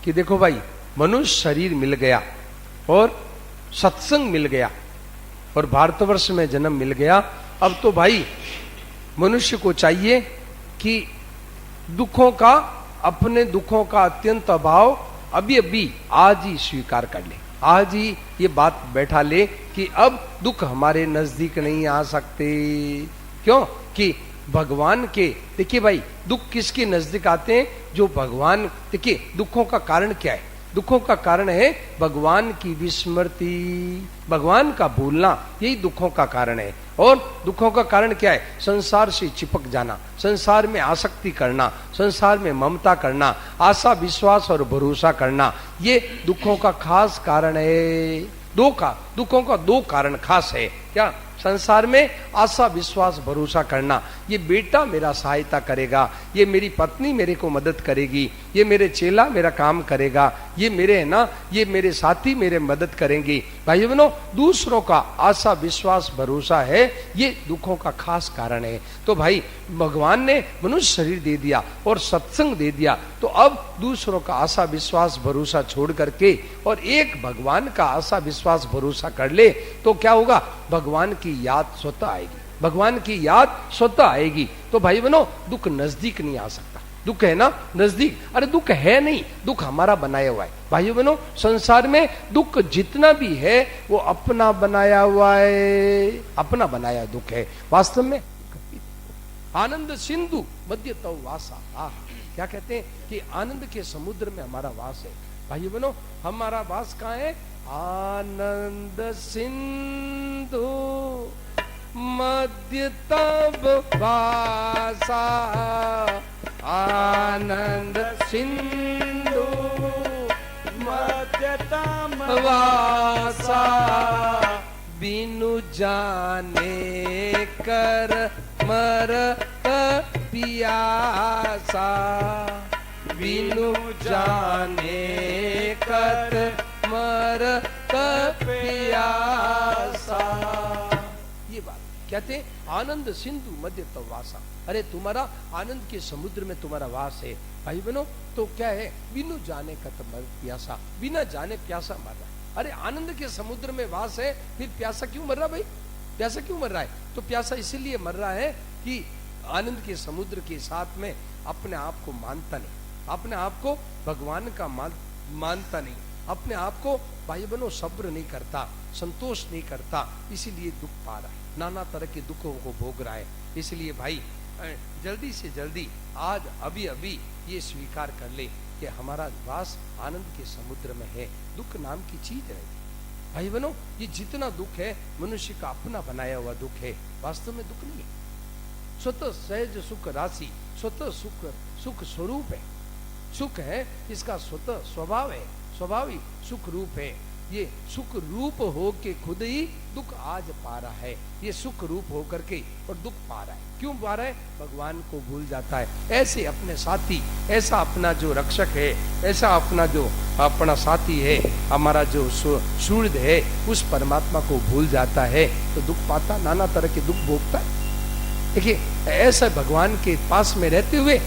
कि देखो भाई, मनुष्य शरीर मिल गया और सत्संग मिल गया और भारतवर्ष में जन्म मिल गया। अब तो भाई मनुष्य को चाहिए कि दुखों का, अपने दुखों का अत्यंत अभाव अभी अभी आज ही स्वीकार कर ले, आज ही ये बात बैठा ले कि अब दुख हमारे नजदीक नहीं आ सकते। क्यों? कि भगवान के, देखिए भाई, दुख किसके नजदीक आते हैं? जो भगवान, देखिए दुखों का कारण क्या है? दुखों का कारण है भगवान की विस्मृति, भगवान का भूलना, यही दुखों का कारण है। और दुखों का कारण क्या है? संसार से चिपक जाना, संसार में आसक्ति करना, संसार में ममता करना, आशा विश्वास और भरोसा करना, ये दुखों का खास कारण है। दुखों का दो कारण खास है। क्या? संसार में आशा विश्वास भरोसा करना, ये बेटा मेरा सहायता करेगा, ये मेरी पत्नी मेरे को मदद करेगी, ये मेरे चेला मेरा काम करेगा, ये मेरे है ना, ये मेरे साथी मेरे मदद करेंगे। भाई बहनों, दूसरों का आशा विश्वास भरोसा है, ये दुखों का खास कारण है। तो भाई भगवान ने मनुष्य शरीर दे दिया और सत्संग दे दिया, तो अब दूसरों का आशा विश्वास भरोसा छोड़ करके और एक भगवान का आशा विश्वास भरोसा कर ले, तो क्या होगा? भगवान की याद स्वतः आएगी, भगवान की याद स्वतः आएगी। तो भाई बहनों, दुख नजदीक नहीं आ सकता। दुख है ना नजदीक, अरे दुख है नहीं, दुख हमारा बनाया हुआ है। भाइयों बहनों, संसार में दुख जितना भी है वो अपना बनाया हुआ है, अपना बनाया दुख है। वास्तव में आनंद सिंधु मध्य तव वासा, क्या कहते हैं कि आनंद के समुद्र में हमारा वास है। भाइयों बहनों, हमारा वास कहाँ है? आनंद सिंधु मध्य तव वासा, आनंद सिंधु मध्य तव वासा, बिनु जाने कर मरत पियासा, बिनु जाने कर मरत पियासा। ये बात कहते हैं आनंद सिंधु मध्य तव वासा। अरे तुम्हारा आनंद के समुद्र में तुम्हारा वास है। भाई बहनों, तो क्या है? बिनु जाने कत मर प्यासा, बिना जाने प्यासा मर रहा है। अरे आनंद के समुद्र में वास है, फिर प्यासा क्यों मर रहा? भाई प्यासा क्यों मर रहा है? तो प्यासा इसीलिए मर रहा है कि आनंद के समुद्र के साथ में अपने आप को मानता नहीं, अपने आप को भगवान का मानता नहीं, अपने आप को भाई बहनों सब्र नहीं करता, संतोष नहीं करता, इसीलिए दुख पा रहा है, नाना तरह के दुखों को भोग रहा है। इसलिए भाई जल्दी से जल्दी आज अभी अभी ये स्वीकार कर ले कि हमारा वास आनंद के समुद्र में है, दुख नाम की चीज है। भाई बहनों, ये जितना दुख है मनुष्य का अपना बनाया हुआ दुख है, वास्तव में दुख नहीं है। स्वतः सहज सुख राशि, स्वतः सुख स्वरूप है, सुख है इसका स्वतः स्वभाव है, स्वाभाविक सुख रूप है। ये सुख रूप हो के खुद ही दुख आज पा रहा है, ये सुख रूप हो करके और दुख पा रहा है। क्यों पा रहा है? भगवान को भूल जाता है। ऐसे अपने साथी, ऐसा अपना जो रक्षक है, ऐसा अपना जो अपना साथी है, हमारा जो सूर्य है, उस परमात्मा को भूल जाता है तो दुख पाता, नाना तरह के दुख भोगता है। देखिए, ऐसा भगवान के पास में रहते हुए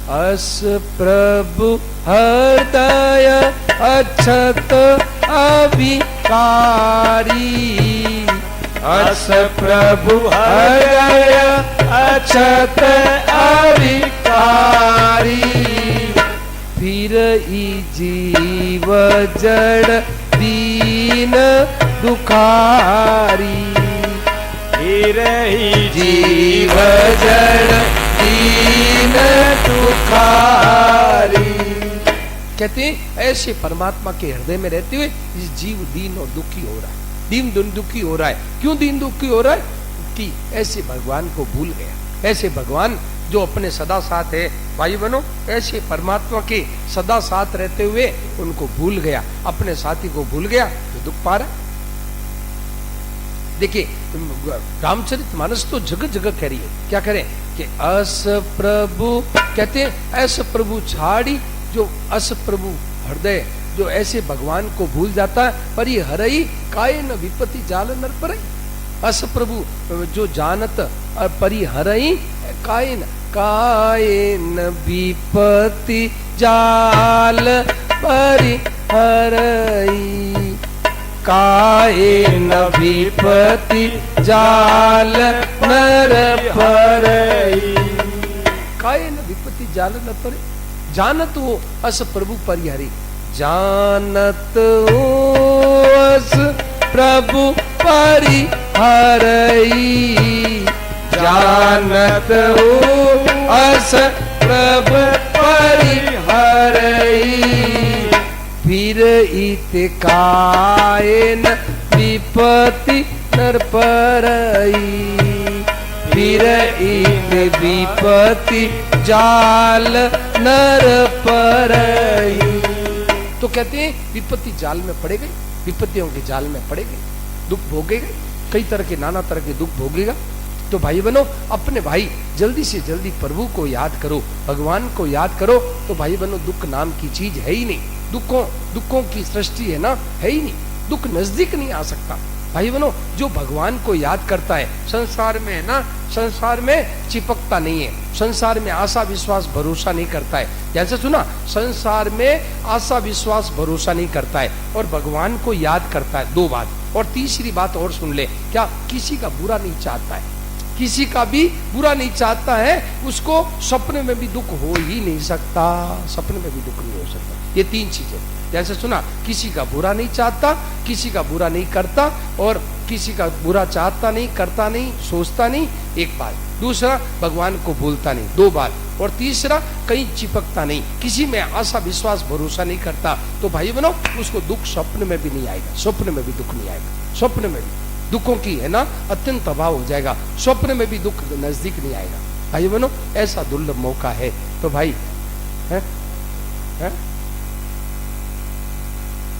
अस प्रभु हृदय अक्षत अभिकारी, अस प्रभु हृदय अक्षत अभिकारी, फिर ई जीव जड़ दीन दुखारी, फिर ही जीव जड़ दीन दुखारी। कहते हैं ऐसे परमात्मा के हृदय में रहते हुए इस जीव दीन और दुखी हो रहा है, दीन दुखी हो रहा है। क्यों दीन दुखी हो रहा है? कि ऐसे भगवान को भूल गया। ऐसे भगवान जो अपने सदा साथ है, भाई बनो, ऐसे परमात्मा के सदा साथ रहते हुए उनको भूल गया, अपने साथी को भूल गया, तो दुख पा रहा है। देखिए रामचरितमानस तो जगह जगह कह रही है, क्या करें कि अस प्रभु, कहते हैं अस प्रभु छाड़ी, जो अस प्रभु हृदय जो ऐसे भगवान को भूल जाता है, पर ये हरई काय न विपत्ति जाल नर परई। अस प्रभु जो जानत परि हरई काय न विपत्ति जाल परि हरई, काय न विपत्ति जाल नर परई, काय न विपत्ति जाल न परई। जानत हो अस प्रभु परिहरी, जानत हो अस प्रभु परिहरई, जानत हो अस प्रभु परिहरई, फिर इत कायन विपत्ति नर परई, फिर इत विपत्ति जाल नर परई। तो कहते हैं विपत्ति जाल में पड़े गए, विपत्तियों के जाल में पड़े गए, दुख भोगेगा, कई तरह के नाना तरह के दुख भोगेगा। तो भाई बनो, अपने भाई जल्दी से जल्दी प्रभु को याद करो, भगवान को याद करो। तो भाई बनो, दुख नाम की चीज है ही नहीं, दुखों की सृष्टि है ना, है ही नहीं, दुख नजदीक नहीं आ सकता। भाई बनो, जो भगवान को याद करता है, संसार में है ना, संसार में चिपकता नहीं है, संसार में आशा विश्वास भरोसा नहीं करता है। जैसे सुना, संसार में आशा विश्वास भरोसा नहीं करता है और भगवान को याद करता है, दो बात। और तीसरी बात और सुन ले, क्या किसी का बुरा नहीं चाहता है, किसी का भी बुरा नहीं चाहता है, उसको सपने में भी दुख हो ही नहीं सकता, सपने में भी दुख नहीं हो सकता। ये तीन चीजें, जैसे सुना, किसी का बुरा नहीं चाहता, किसी का बुरा नहीं करता, और किसी का बुरा चाहता नहीं, करता नहीं, सोचता नहीं, एक बात। दूसरा, भगवान को भूलता नहीं, दो बात। और तीसरा, कहीं चिपकता नहीं, किसी में आशा विश्वास भरोसा नहीं करता। तो भाई बनो, उसको दुख स्वप्न में भी नहीं आएगा, स्वप्न में भी दुख नहीं आएगा, स्वप्न में भी दुखों की है ना अत्यंत अभाव हो जाएगा, स्वप्न में भी दुख नजदीक नहीं आएगा। भाई बनो, ऐसा दुर्लभ मौका है। तो भाई है?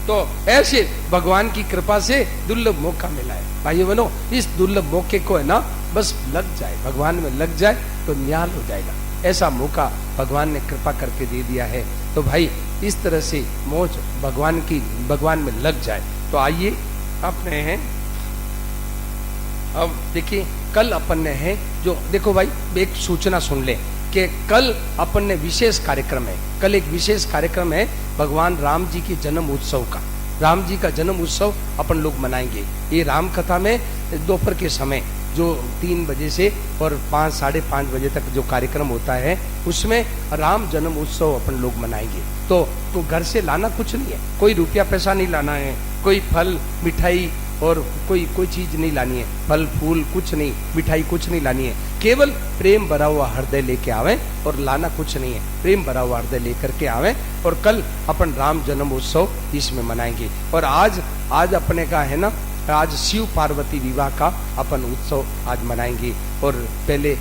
तो ऐसे भगवान की कृपा से दुर्लभ मौका मिला है। भाई बनो, इस दुर्लभ मौके को है ना बस लग जाए, भगवान में लग जाए तो न्याल हो जाएगा। ऐसा मौका भगवान ने कृपा करके दे दिया है। तो भाई इस तरह से मौज भगवान में लग जाए। तो आइए अपने हैं, अब देखिए कल अपन ने है जो, देखो भाई एक सूचना सुन ले कि कल अपन ने विशेष कार्यक्रम है, कल एक विशेष कार्यक्रम है भगवान राम जी के जन्म उत्सव का। राम जी का जन्म उत्सव अपन लोग मनाएंगे। ये राम कथा में दोपहर के समय जो 3 बजे से और 5 साढ़े 5 बजे तक जो कार्यक्रम होता है, उसमें राम जन्म उत्सव अपन लोग मनाएंगे। तो घर से लाना कुछ नहीं है, कोई रुपया पैसा नहीं लाना है, कोई फल मिठाई और कोई चीज नहीं लानी है, फल फूल कुछ नहीं, मिठाई कुछ नहीं लानी है, केवल प्रेम भरा हुआ हृदय लेके आवे और लाना कुछ नहीं है, प्रेम भरा हुआ हृदय लेकर के आवे। और कल अपन राम जन्म उत्सव इसमें मनाएंगे। और आज अपने का है ना, आज शिव पार्वती विवाह का अपन उत्सव आज मनाएंगे। और पहले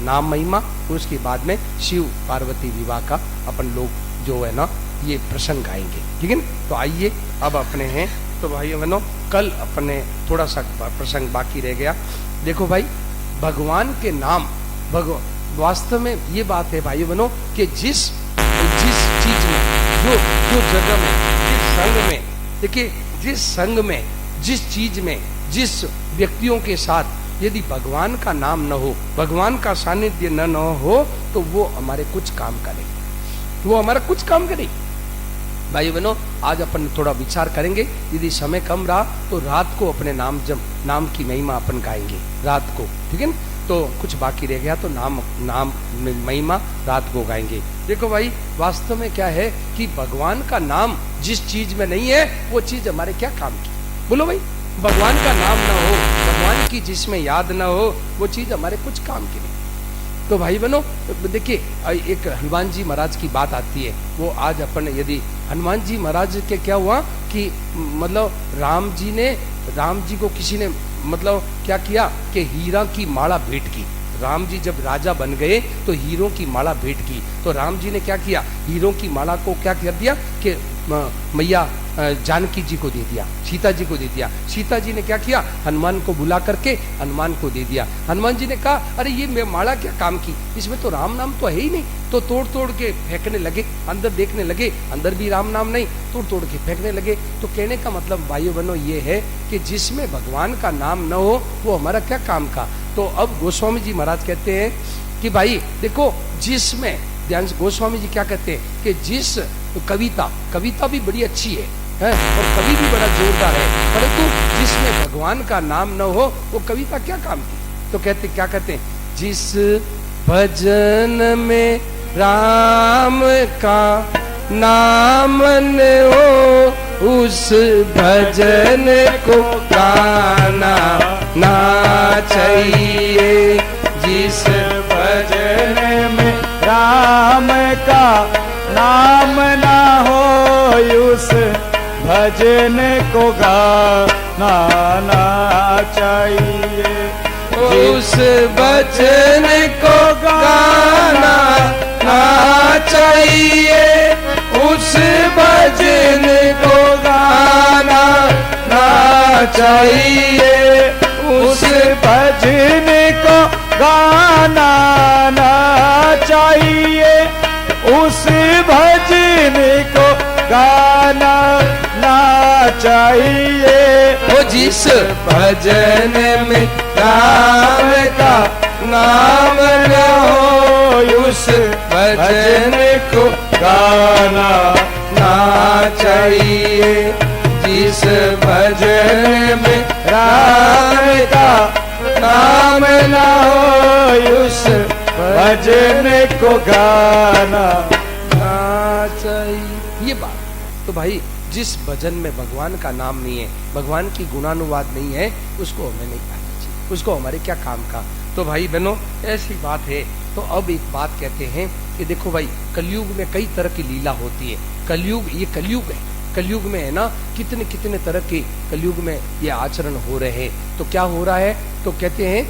नाम महिमा, उसके बाद में शिव पार्वती विवाह का अपन लोग जो है ना ये प्रसंग गाएंगे, ठीक है ना। तो आइए अब अपने हैं, तो भाई बहनों कल अपने थोड़ा सा प्रसंग बाकी रह गया। देखो भाई, भगवान के नाम वास्तव में ये बात है भाई बहनों कि जिस चीज में, जो जगह में, जिस संग में, देखिए जिस संग में, जिस चीज में, जिस व्यक्तियों के साथ यदि भगवान का नाम न हो, भगवान का सानिध्य न हो, तो वो हमारे कुछ काम करे, वो हमारा कुछ काम करे। भाई बहनों आज अपन थोड़ा विचार करेंगे, यदि समय कम रहा तो रात को अपने नाम की महिमा अपन गाएंगे रात को, ठीक है ना। तो कुछ बाकी रह गया तो नाम नाम महिमा रात को गाएंगे। देखो भाई, वास्तव में क्या है कि भगवान का नाम जिस चीज में नहीं है वो चीज हमारे क्या काम की? बोलो भाई, भगवान का नाम ना हो, भगवान की जिसमें याद ना हो, वो चीज हमारे कुछ काम की नहीं। तो भाई बनो, देखिए एक हनुमान जी महाराज की बात आती है। वो आज अपन यदि हनुमान जी महाराज के क्या हुआ कि मतलब राम जी को किसी ने मतलब क्या किया कि हीरा की माला भेंट की। राम जी जब राजा बन गए तो हीरों की माला भेंट की। तो राम जी ने क्या किया, हीरों की माला को क्या कर दिया कि मैया जानकी जी को दे दिया, सीता जी को दे दिया। सीता जी ने क्या किया, हनुमान को बुला करके हनुमान को दे दिया। हनुमान जी ने कहा अरे ये माला क्या काम की, इसमें तो राम नाम तो है ही नहीं। तो तोड़ तोड़ के फेंकने लगे, अंदर देखने लगे, अंदर भी राम नाम नहीं, तोड़ तोड़ के फेंकने लगे। तो कहने का मतलब भाइयों बहनों ये है कि जिसमें भगवान का नाम न हो वो हमारा क्या काम का। तो अब गोस्वामी जी महाराज कहते हैं कि भाई देखो, जिसमें ध्यान से, गोस्वामी जी क्या कहते हैं कि जिस कविता भी बड़ी अच्छी है और कवि भी बड़ा जोरदार है, परंतु जिसमें भगवान का नाम न हो वो कविता क्या काम की। तो कहते क्या कहते हैं, जिस भजन में राम का नाम न हो उस भजन को गाना ना चाहिए। जिस भजन में राम का नाम ना हो उस भजन को गाना ना चाहिए। उस भजन को गाना ना चाहिए, उस भजन को गाना ना चाहिए, उस भजन को गाना ना चाहिए, उस भजन को गाना ना चाहिए। वो जिस भजन में राम का नाम न हो उस भजन को गाना ना चाहिए। जिस भजन में राम का नाम न हो उस भजन को गाना ना चाहिए। ये बात तो भाई, जिस भजन में भगवान का नाम नहीं है, भगवान की गुणानुवाद नहीं है, उसको हमें नहीं गाना चाहिए, उसको हमारे क्या काम का। तो भाई बहनों, ऐसी बात है। तो अब एक बात कहते हैं कि देखो भाई, कलयुग में कई तरह की लीला होती है। कलयुग, ये कलयुग है, कलयुग में है ना कितने कितने तरह के कलयुग में ये आचरण हो रहे हैं। तो क्या हो रहा है, तो कहते हैं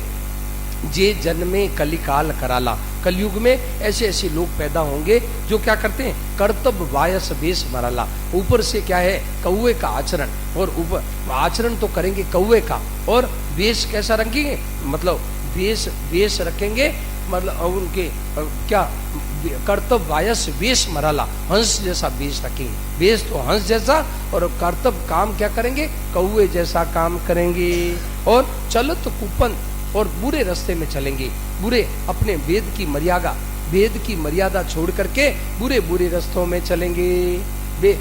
जे जन्मे कलिकाल कराला। कलयुग में ऐसे ऐसे लोग पैदा होंगे जो क्या करते हैं, कर्तव्य वायस वेश मराला। ऊपर से क्या है, कौवे का आचरण, और ऊपर आचरण तो करेंगे कौवे का, और वेश कैसा रखेंगे, मतलब वेश रखेंगे, मतलब उनके क्या कर्तव्य वायस वेश मराला, हंस जैसा वेश रखेंगे। वेश तो हंस जैसा, और कर्तव्य काम क्या करेंगे, कौवे जैसा काम करेंगे। और चलत कुपंथ, और बुरे रास्ते में चलेंगे, बुरे अपने वेद की मर्यादा छोड़ करके बुरे बुरे रास्तों में चलेंगे।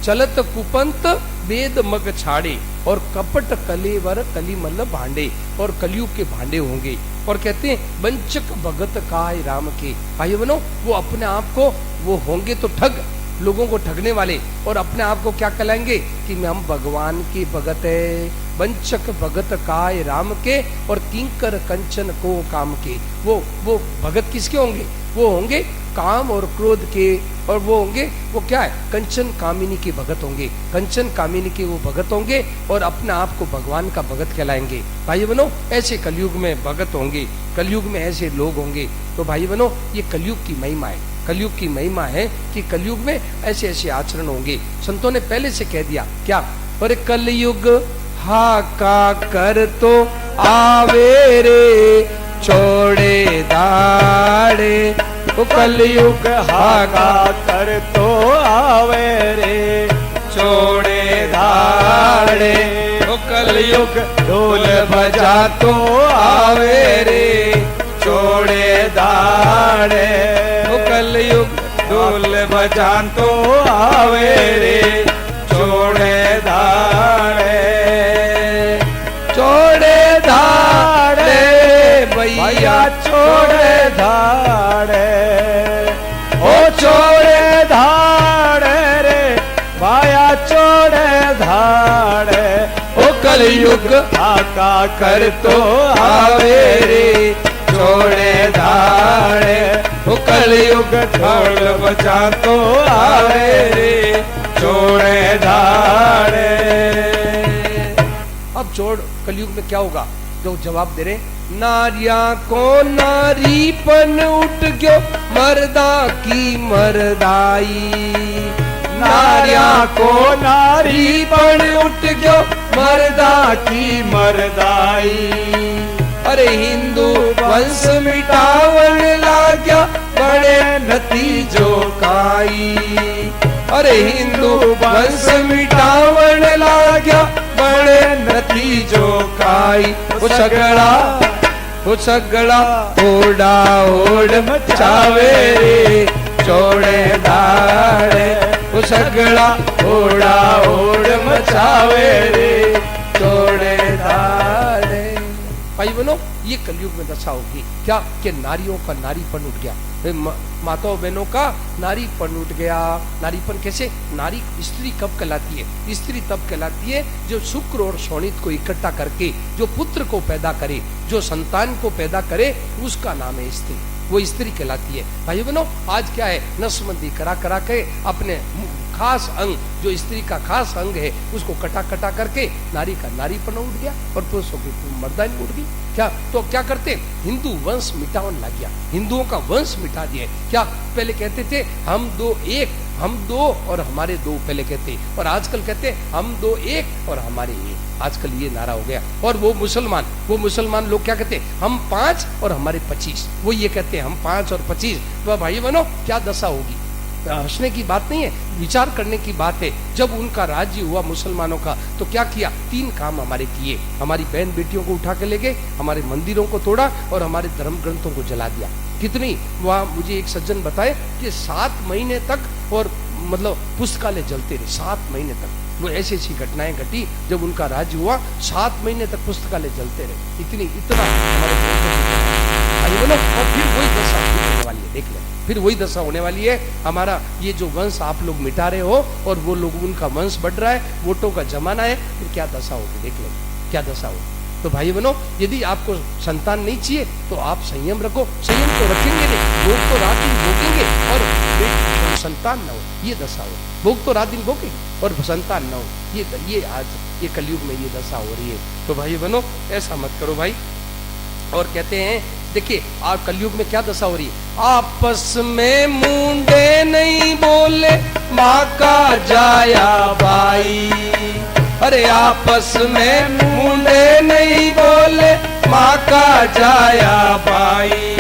चलत कुपंथ वेद मग छाड़े, और कपट कलेवर कलिमल भांडे, और कलयुग के भांडे होंगे। और कहते हैं वंचक भगत काय राम के। भाई बनो, वो अपने आप को वो होंगे तो ठग, लोगों को ठगने वाले, और अपने आप को क्या कहलाएंगे कि हम भगवान के भगत है। वंचक भगत काय राम के, और किंकर कंचन को काम के। वो भगत किसके होंगे, वो होंगे काम और क्रोध के, और वो होंगे, वो क्या है, कंचन कामिनी के भगत होंगे। कंचन कामिनी के वो भगत होंगे और अपने आप को भगवान का भगत कहलाएंगे। भाई बनो, ऐसे कलयुग में भगत होंगे, कलयुग में ऐसे लोग होंगे। तो भाई बनो, ये कलयुग की महिमा है। कलयुग की महिमा है कि कलयुग में ऐसे ऐसे आचरण होंगे। संतों ने पहले से कह दिया क्या, और कलयुग हाका कर तो आवे रे छोड़े दाड़े। वो कलयुग हाका कर तो आवे रे छोड़े दाड़े। वो कलयुग ढोल बजा तो आवे रे छोड़े दाड़े। वो कलयुग ढोल बजा तो आवे रे छोड़े दाड़े। छोड़े दाड़े भैया छोड़े धाड़े, ओ छोड़े धाड़े रे भैया छोड़े धाड़े, ओ कलयुग आका कर तो आवे रे छोड़े धाड़े, ओ कलयुग छोड़ बचा तो आवे रे छोड़े धाड़े। अब छोड़ कलयुग में क्या होगा? जो जवाब दे रहे, नारिया को नारीपन उठ गयो मर्दा की मर्दाई, नारिया को नारीपन उठ गयो मर्दा की मर्दाई, अरे हिंदू वंश मिटावन लाग्या बड़े नतीजो काई, अरे हिंदू वंश मिटावन लाग्या बड़े नतीजो काई, वो सगड़ा ओड़ा ओड़ मचावे रे छोड़े धाड़े, वो सगड़ा ओड़ा ओड़ मचावे रे छोड़े धाड़े। भाई बनो, ये कलयुग में दशा होगी क्या कि नारियों का नारीपन उठ गया, माताओं बहनों का नारीपन उठ गया। नारीपन कैसे? नारी स्त्री कब कहलाती है? स्त्री तब कहलाती है जो शुक्र और शोणित को इकट्ठा करके जो पुत्र को पैदा करे, जो संतान को पैदा करे, उसका नाम है स्त्री, वो स्त्री कहलाती है। भाई बहनों, आज क्या है, नसबंदी करा करा के अपने खास अंग, जो स्त्री का खास अंग है, उसको कटा कटा करके नारी का नारीपन उठ गया और पुरुषों की मर्दानी उठ गई। क्या तो क्या करते? हिंदू वंश मिटावन लग गया, हिंदुओं का वंश मिटा दिया। क्या पहले कहते थे हम दो एक, हम दो और हमारे दो, पहले कहते, और आजकल कहते हम दो एक और हमारे एक। आजकल ये नारा हो गया। और वो मुसलमान लोग क्या कहते? हम 5 और हमारे 25, वो ये कहते हैं हम 5 और 25। तो भाई बनो, क्या दशा होगी? हंसने की बात नहीं है, विचार करने की बात है। जब उनका राज्य हुआ मुसलमानों का, तो क्या किया? 3 काम हमारे किए। हमारी बहन बेटियों को उठा के ले गए, हमारे मंदिरों को तोड़ा और हमारे धर्म ग्रंथों को जला दिया। कितनी, वहाँ मुझे एक सज्जन बताए कि 7 महीने तक, और मतलब पुस्तकालय जलते रहे 7 महीने तक। वो ऐसी ऐसी घटनाएं घटी जब उनका राज्य हुआ, 7 महीने तक पुस्तकालय जलते रहे। इतना हमारे, और फिर वही दशा होने वाली है, देख ले, फिर वही दशा होने वाली है। हमारा ये जो वंश आप लोग मिटा रहे हो और वो लोग, उनका वंश बढ़ रहा है, वोटों का जमाना है, फिर क्या दशा होगी, देख लो क्या दशा होगी। तो भाई बनो, यदि आपको संतान नहीं चाहिए तो आप संयम रखो। संयम तो रखेंगे नहीं, भोग तो रात दिन भोगेंगे और संतान न हो, ये दशा हो। भोग तो रात दिन भोगेंगे और संतान न हो, ये आज ये कलयुग में ये दशा हो रही है। तो भाई बनो, ऐसा मत करो भाई। और कहते हैं, देखिए आज कलयुग में क्या दशा हो रही है, आपस में मुंडे नहीं बोले माँ का जाया भाई, अरे आपस में मुंडे नहीं बोले माँ का जाया भाई,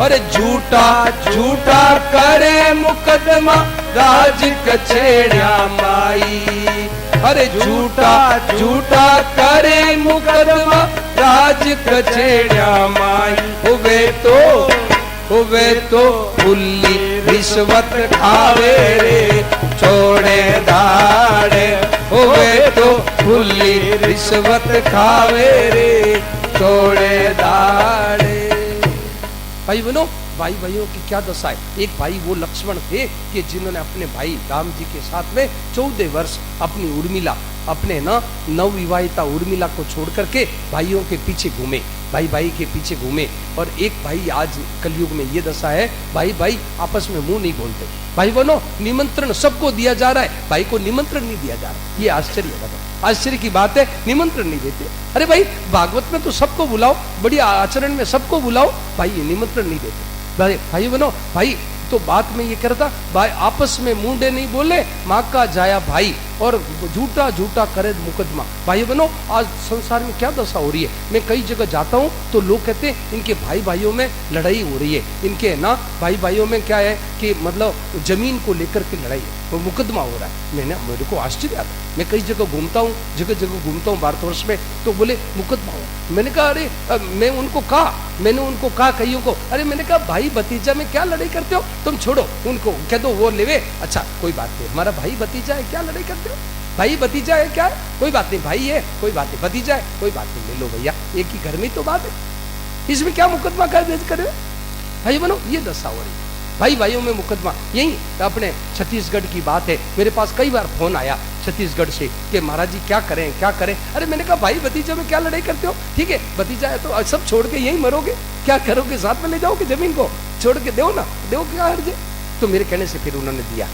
अरे झूठा झूठा करे मुकदमा राज कचेड़ा माई, अरे झूठा झूठा करे मुकदमा राज कचेड़ा माई। हुए तो फुल्ली रिश्वत खावे रे छोड़े धाड़े, हुए तो फुल्ली रिश्वत खावे रे छोड़े धाड़े। भाई बनो, भाई भाइयों की क्या दशा है। एक भाई वो लक्ष्मण थे कि जिन्होंने अपने भाई राम जी के साथ में 14 वर्ष अपनी उर्मिला, अपने नवविवाहिता उर्मिला को छोड़ करके भाइयों के पीछे घूमे, भाई भाई के पीछे घूमे। और एक भाई, आज कलयुग में ये दशा है, भाई भाई आपस में मुंह नहीं बोलते। भाई बनो, निमंत्रण सबको दिया जा रहा है, भाई को निमंत्रण नहीं दिया जा रहा। ये आश्चर्य है, आश्चर्य की बात है, निमंत्रण नहीं देते। अरे भाई, भागवत में तो सबको बुलाओ, बड़ी आचरण में सबको बुलाओ, भाई ये निमंत्रण नहीं देते। भाई बनो, भाई तो बात में ये करता, भाई आपस में मुंडे नहीं बोले माँ का जाया भाई, और झूठा झूठा करे मुकदमा। भाई बनो, आज संसार में क्या दशा हो रही है। मैं कई जगह जाता हूँ तो लोग कहते हैं इनके भाई भाइयों में लड़ाई हो रही है, इनके भाई भाइयों में क्या है कि मतलब जमीन को लेकर के लड़ाई है, वो मुकदमा हो रहा है। मेरे को आश्चर्य आता है। मैं कई जगह घूमता हूँ, जगह जगह घूमता हूँ भारतवर्ष में, तो बोले मुकदमा हो। मैंने कहा अरे, मैंने उनको कहा कईयों को, अरे मैंने कहा भाई भतीजा में क्या लड़ाई करते हो, तुम छोड़ो उनको, कह दो वो लेवे, अच्छा कोई बात नहीं, हमारा भाई भतीजा है, क्या लड़ाई करते हो, भाई भतीजा है क्या है, कोई बात नहीं, भाई है कोई बात नहीं, भतीजा है कोई बात नहीं, ले लो भैया, एक ही घर में तो बात है। इसमें क्या मुकदमा का भेद करे भाई बनो, ये दशा हो रही। भाई भाइयों में मुकदमा, यही अपने छत्तीसगढ़ की बात है। मेरे पास कई बार फोन आया छत्तीसगढ़ से कि महाराज जी क्या करें क्या करें। अरे मैंने कहा भाई भतीजा में क्या लड़ाई करते हो, ठीक है भतीजा है तो सब छोड़ के यही मरोगे, क्या करोगे, साथ में ले जाओगे जमीन को, छोड़ के दो ना, दो क्या हर्ज। तो मेरे कहने से फिर उन्होंने दिया,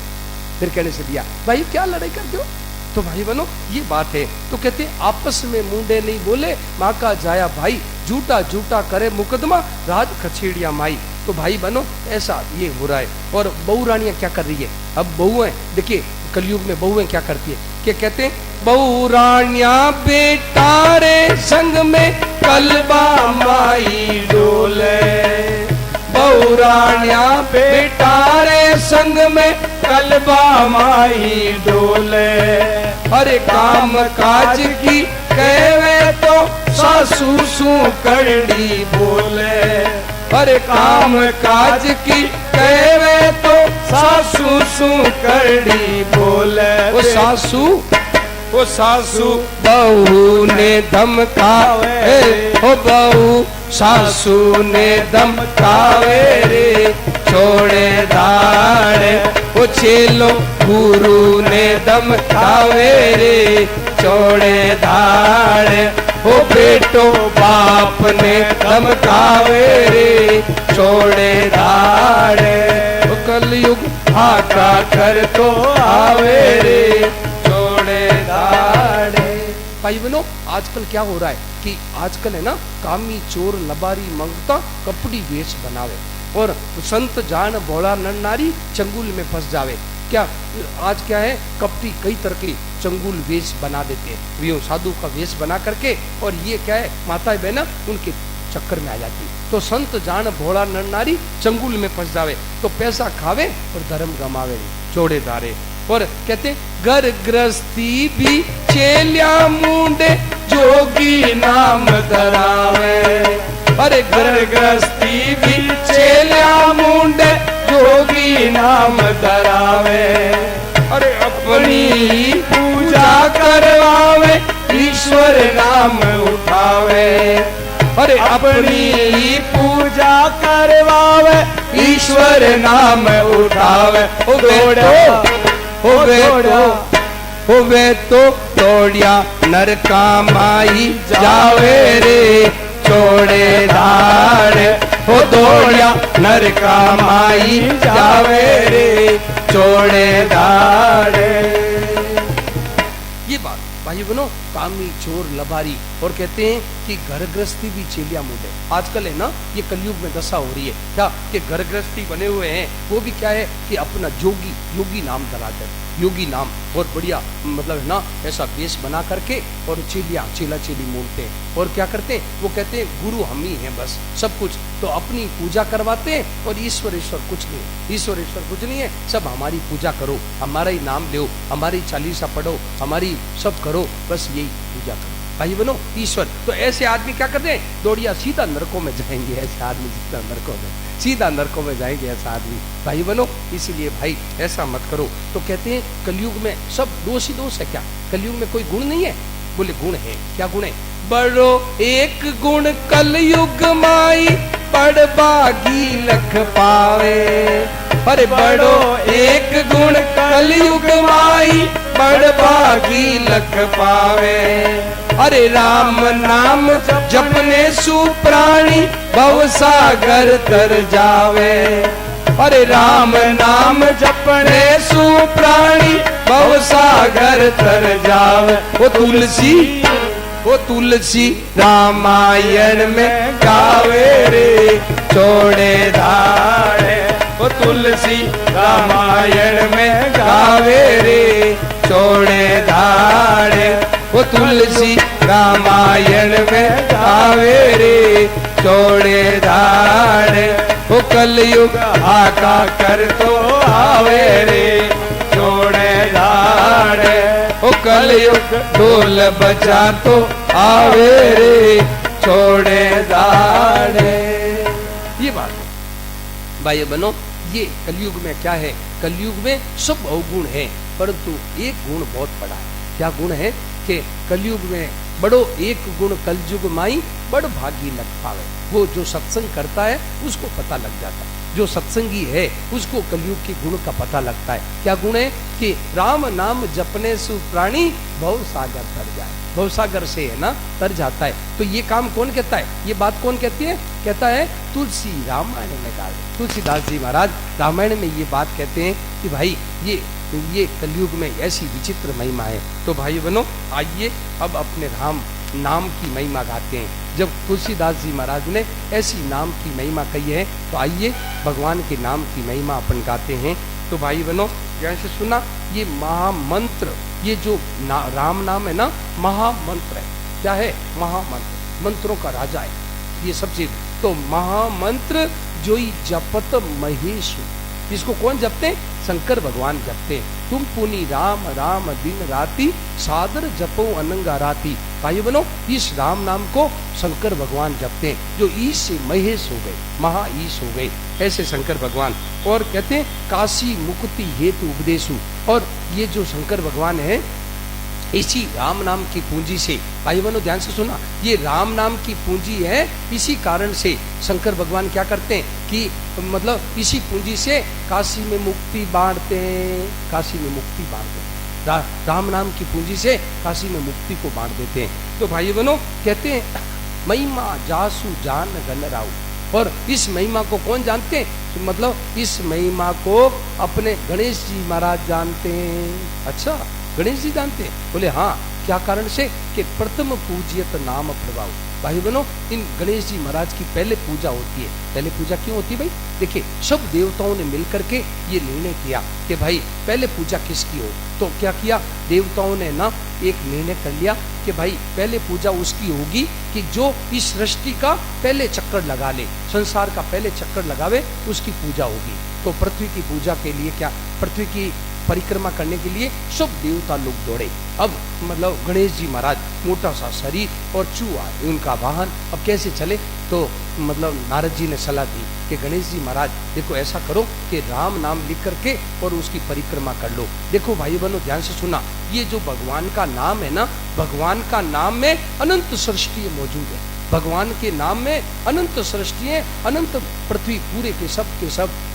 मेरे कहने से दिया। भाई क्या लड़ाई करते हो, तो भाई बनो ये बात है। तो कहते आपस में मुंडे नहीं बोले, माँ का जाया भाई, झूठा झूठा करे मुकदमा, राज खछेड़िया माई। तो भाई बनो ऐसा ये हो रहा है। और बहू रानियां क्या कर रही है, अब बहुएं देखिए कलयुग में बहुएं क्या करती है, क्या कहते हैं, बहू रानियां बेटारे संग में कलबा माई डोले, बहू रानियां बेटारे संग में कलबा माई डोले। अरे काम काज की कहवे तो सासू सू करड़ी बोले, अरे काम काज की कहवे तो सासू सू करड़ी बोले। वो सासू बहू ने धमकावे, ओ बहू सासू ने धमकावे रे, छोड़े दाड़े ओ चेलो गुरु ने धमकावे रे, छोड़े दाड़े ओ बेटो बाप ने धमकावे रे, छोड़े दाड़े। ओ कलयुग हाका कर तो आवे रे, छोड़े दाड़े। भाई बनो आजकल क्या हो रहा है कि आजकल है ना कामी चोर लबारी मंगता कपड़ी वेश बनावे, और संत जान भोला नर नारी चंगुल में फंस जावे। क्या आज क्या है, कपटी कई तरह की चंगुल वेश बना देते हैं, वे साधु का वेश बना करके, और ये क्या है माताएं बहना उनके चक्कर में आ जाती। तो संत जान भोला नर नारी चंगुल में फंस जावे, तो पैसा खावे और धर्म गमावे, छोड़े दारे। और कहते घर गृहस्थी भी चेलिया मुंडे जोगी नाम धरावे, अरे घर गृहस्थी भी चेलिया मुंडे जोगी नाम धरावे। अरे अपनी पूजा करवावे ईश्वर नाम उठावे, अरे अपनी पूजा करवावे ईश्वर नाम उठावे। वे तो तोड़िया नरका माई जावे रे, छोड़े दाड़े हो दौड़िया नरका माई जावे रे, छोड़े दाड़े। ये बात भाई बनो कामी चोर लबारी। और कहते हैं कि घर गृहस्थी भी चेलिया मुंडे। आजकल है ना ये कलयुग में दशा हो रही है क्या कि घर गृहस्थी बने हुए हैं, वो भी क्या है कि अपना योगी नाम धराते हैं, योगी नाम बहुत बढ़िया मतलब है ना ऐसा वेश बना करके, और चेला चेली मूलते हैं। और क्या करते हैं, वो कहते हैं गुरु हम ही हैं बस सब कुछ, तो अपनी पूजा करवाते हैं, और ईश्वर कुछ नहीं, ईश्वर कुछ नहीं है, सब हमारी पूजा करो, हमारा ही नाम लो, हमारी चालीसा पढ़ो, हमारी सब करो, बस यही पूजा करो। भाई बनो ईश्वर। तो ऐसे आदमी क्या करते हैं, दौड़िया सीधा नरकों में जाएंगे, ऐसे आदमी सीधा नरकों में जाएंगे ऐसा आदमी। भाई बनो इसीलिए भाई ऐसा मत करो। तो कहते हैं कलयुग में सब दोष ही दोष है क्या, कलयुग में कोई गुण नहीं है, बोले गुण है। क्या गुण है, बड़ो एक गुण कलयुग माई बड़ बागी लख पावे, अरे बड़ो एक गुण कलयुग माई बड़ बागी लख पावे। अरे राम नाम जपने सुप्राणी भव सागर तर जावे, अरे राम नाम जपने सुप्राणी भव सागर तर जावे। वो तुलसी रामायण में गावे रे, छोड़े दाड़े। वो तुलसी रामायण में गावे रे, छोड़े दाड़े। वो तुलसी रामायण में गावे रे, छोड़े दाड़े। वो कलयुग आका कर तो आवे रे, छोड़े दाड़े। वो कलयुग ढोल बजा तो आवे रे, छोड़े दाड़े। ये बात है भाई बनो, ये कलयुग में क्या है, कलयुग में सब अवगुण है, परंतु एक गुण बहुत बड़ा है। क्या गुण है कि कलयुग में बड़ो एक गुण कलयुग माई बड़ भागी लग पावे। वो जो सत्संग करता है उसको पता लग जाता है, जो सत्संगी है उसको कलयुग के गुण का पता लगता है। क्या गुण है कि राम नाम जपने सु प्राणी भव सागर तर जाए, भव सागर से है ना तर जाता है। तो ये काम कौन कहता है, ये बात कौन कहती है, कहता है तुलसी रामायण में गावे। तुलसीदास जी महाराज रामायण में ये बात कहते हैं कि भाई ये कलयुग में ऐसी विचित्र महिमा है। तो भाई बनो आइए अब अपने राम नाम की महिमा गाते हैं। जब तुलसीदास जी महाराज ने ऐसी नाम की महिमा कही है तो आइए भगवान के नाम की महिमा अपन गाते हैं। तो भाई बनो ध्यान से सुना, ये महामंत्र, ये जो राम नाम है ना महामंत्र है। क्या है महामंत्र, मंत्रों का राजा है ये सब चीज। तो महामंत्र जो ही जपत महेश, इसको कौन जपते हैं, शंकर भगवान जपते हैं। तुम पुनि राम राम दिन राति सादर जपो अनंगा राति। भाई बनो इस राम नाम को शंकर भगवान जपते हैं, जो ईश से महेश हो गए, महा ईश हो गए, ऐसे शंकर भगवान। और कहते हैं काशी मुक्ति हेतु उपदेशु। और ये जो शंकर भगवान है इसी राम नाम की पूंजी से, भाई बनो ध्यान से सुना, ये राम नाम की पूंजी है। इसी कारण से शंकर भगवान क्या करते हैं कि मतलब इसी पूंजी से काशी में मुक्ति बांटते हैं, काशी में मुक्ति बांटते हैं। राम नाम की पूंजी से काशी में मुक्ति को बांट देते हैं। तो भाई बनो कहते हैं महिमा जासु जान गन राउ। और इस महिमा को कौन जानते हैं, तो मतलब इस महिमा को अपने गणेश जी महाराज जानते हैं। अच्छा गणेश जी जानते हैं, बोले हाँ, क्या कारण से कि प्रथम पूज्यत नाम प्रभाव। भाई बनो इन गणेश जी महाराज की पहले पूजा होती है। पहले पूजा क्यों होती है भाई, देखिए सब देवताओं ने मिलकर के ये निर्णय किया कि भाई पहले पूजा किसकी हो। तो क्या किया देवताओं ने ना एक निर्णय कर लिया कि भाई पहले पूजा उसकी होगी कि जो इस सृष्टि का पहले चक्कर लगा ले, संसार का पहले चक्कर लगावे, उसकी पूजा होगी। तो पृथ्वी की पूजा के लिए क्या, पृथ्वी की परिक्रमा करने के लिए सब देवता लोग दौड़े। अब मतलब गणेश जी महाराज मोटा सा शरीर और चूहा उनका वाहन, अब कैसे चले। तो मतलब नारद जी ने सलाह दी कि गणेश जी महाराज देखो ऐसा करो कि राम नाम लिख करके और उसकी परिक्रमा कर लो। देखो भाई बहनों ध्यान से सुना, ये जो भगवान का नाम है ना, भगवान का नाम में अनंत सृष्टि मौजूद है। भगवान के नाम में अनंत सृष्टियां, अनंत पृथ्वी पूरे के सब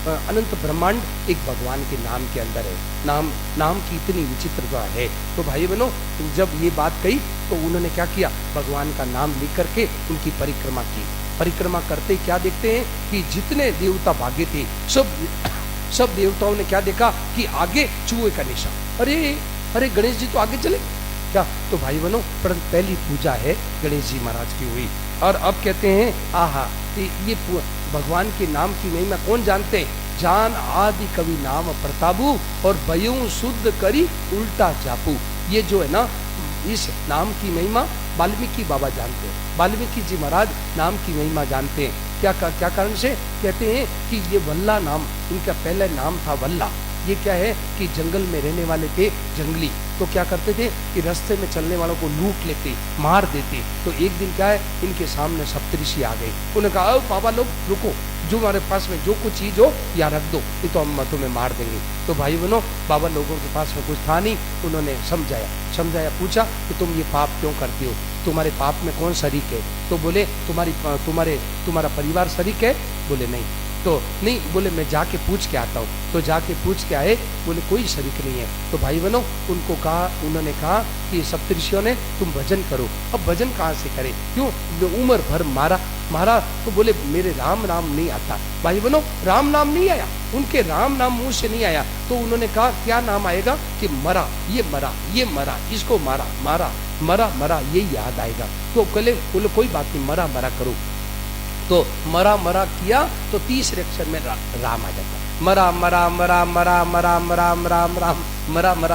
अनंत ब्रह्मांड एक भगवान के नाम के अंदर है। नाम की इतनी विचित्रता है। तो भाई बहनों जब ये बात कही तो उन्होंने क्या किया, भगवान का नाम लिख करके उनकी परिक्रमा की। परिक्रमा करते क्या देखते हैं कि जितने देवता भागे थे सब देवताओं ने क्या देखा कि आगे चूहे का निशान। अरे गणेश जी तो आगे चले क्या। तो भाई बहनों पहली पूजा है गणेश जी महाराज की हुई। और अब कहते हैं आहा, ये भगवान के नाम की महिमा कौन जानते हैं, जान आदि कवि नाम प्रतापु और बयू शुद्ध करी उल्टा जापू। ये जो है ना इस नाम की महिमा वाल्मीकि बाबा जानते हैं, वाल्मीकि जी महाराज नाम की महिमा जानते हैं। क्या कारण से, कहते हैं कि ये वल्ला नाम इनका पहला नाम था वल्ला। ये क्या है कि जंगल में रहने वाले थे जंगली, तो क्या करते थे कि रास्ते में चलने वालों को लूट लेते, मार देते। तो एक दिन क्या है इनके सामने सप्तऋषि आ गए। उन्होंने कहा बाबा लोग रुको, जो हमारे पास में जो कुछ चीज हो यहाँ रख दो, ये तो हम तुम्हें मार देंगे। तो भाई बहनों बाबा लोगों के पास में कुछ था नहीं, उन्होंने समझाया पूछा कि तुम ये पाप क्यों करते हो, तुम्हारे पाप में कौन शरीक है। तो बोले तुम्हारा परिवार शरीक है। बोले नहीं। तो नहीं, बोले मैं जाके पूछ के आता हूँ। तो जाके पूछ के आए, बोले कोई शरीक नहीं है। तो भाई बहनों उन्होंने कहा कि सप्तऋषियों ने तुम भजन करो। अब भजन कहाँ से करें, क्यों उम्र भर मारा। तो बोले मेरे राम नाम नहीं आता। भाई बहनों राम नाम नहीं आया, उनके राम नाम मुंह से नहीं आया। तो उन्होंने कहा क्या नाम आएगा कि मरा, ये मरा, इसको मारा, यही याद आएगा। तो बोले कोई बात नहीं, मरा करो। तो मरा किया तो तीसरे अक्षर में राम आ जाता। मरा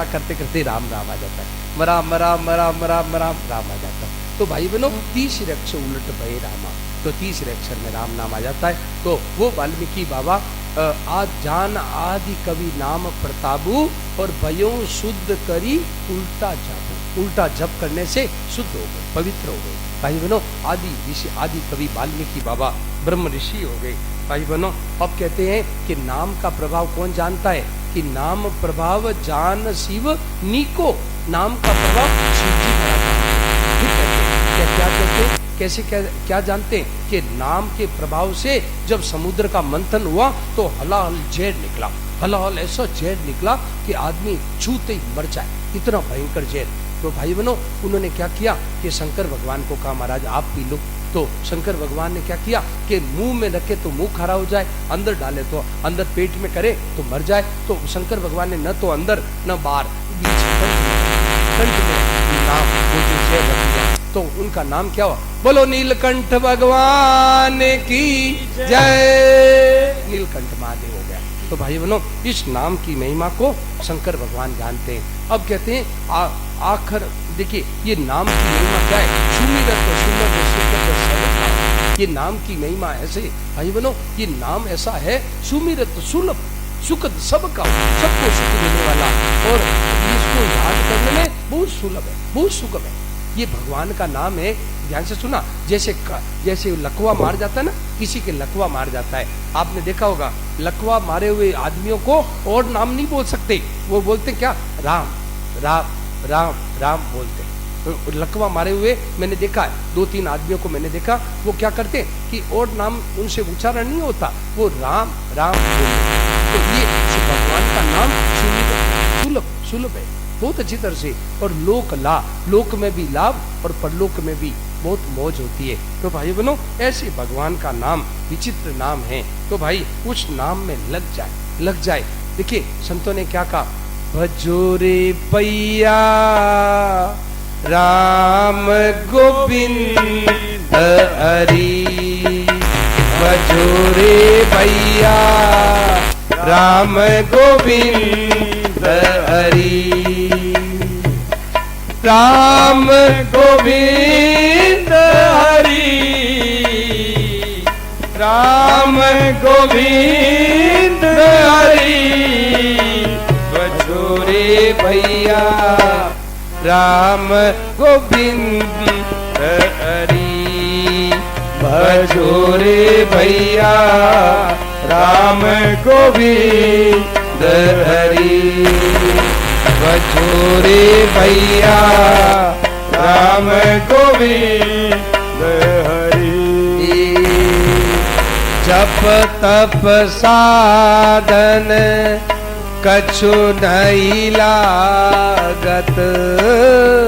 करते करते राम आ जाता है। मरा राम आ जाता है। तो भाई बहनों तीसरे अक्षर उलट भय रामा, तो तीसरे अक्षर में राम नाम आ जाता है। तो वो वाल्मीकि बाबा जान आदि कवि नाम प्रतापु और भयो शुद्ध करी उल्टा जापू। उल्टा जप करने से शुद्ध हो गए, पवित्र हो गए। भाई बहनों आदि कवि वाल्मीकि बाबा ब्रह्म ऋषि हो गए। भाई बहनों अब कहते हैं कि नाम का प्रभाव कौन जानता है, कि नाम प्रभाव जान शिव नीको, नाम का प्रभाव शिव जी क्या कहते, कैसे क्या जानते हैं कि नाम के प्रभाव से जब समुद्र का मंथन हुआ तो हलाहल जहर निकला, हलाहल ऐसा जहर निकला कि आदमी छूते ही मर जाए, इतना भयंकर जहर। तो भाई बहनों, उन्होंने क्या किया कि शंकर भगवान को कहा महाराज आप पी लो। तो शंकर भगवान ने क्या किया कि मुंह में रखे तो मुंह खरा हो जाए, अंदर डाले तो अंदर पेट में करे तो मर जाए। तो शंकर भगवान ने न तो अंदर न बाहर, बीच कंठ में नाम वो जो जय रख दिया। तो उनका नाम क्या हुआ? बोलो नीलकंठ भगवान की जय, नीलकंठ महादेव हो गया। तो भाई बहनों, इस नाम की महिमा को शंकर भगवान जानते हैं। अब कहते हैं आखिर देखिए ये नाम की महिमा क्या है? सुमिरत सुलभ सुखद सब, ये नाम की महिमा ऐसे भाई बहनों, ये नाम ऐसा है सुमिरत सुलभ सुखद सबका, सबको सुख देने वाला, और इसको याद करने में बहुत सुलभ है, बहुत सुगम है। ये भगवान का नाम है, ध्यान से सुना। जैसे लकवा मार जाता है ना, किसी के लकवा मार जाता है, आपने देखा होगा लकवा मारे हुए आदमियों को और नाम नहीं बोल सकते, वो बोलते क्या? राम राम राम राम बोलते। तो लकवा मारे हुए मैंने देखा है, 2-3 आदमियों को मैंने देखा, वो क्या करते कि और नाम उनसे उच्चारण नहीं होता, वो राम राम बोलते। तो ये भगवान का नाम सुलभ सुलभ है बहुत अच्छी तरह से, और लोक में भी लाभ और परलोक में भी बहुत मौज होती है। तो भाई बहनों, ऐसे भगवान का नाम विचित्र नाम है। तो भाई उस नाम में लग जाए। देखिए संतों ने क्या कहा? भजो रे पैया राम गोविंद हरि, भजो रे भैया राम गोविंद हरि, राम गोविंद हरि, राम गोविंद हरि, भजो रे भैया राम गोविंद हरि, भजो रे भैया राम गोविंद हरि, भजो रे भैया राम गोविंद हरि। जप तप साधन कछु नहीं लागत,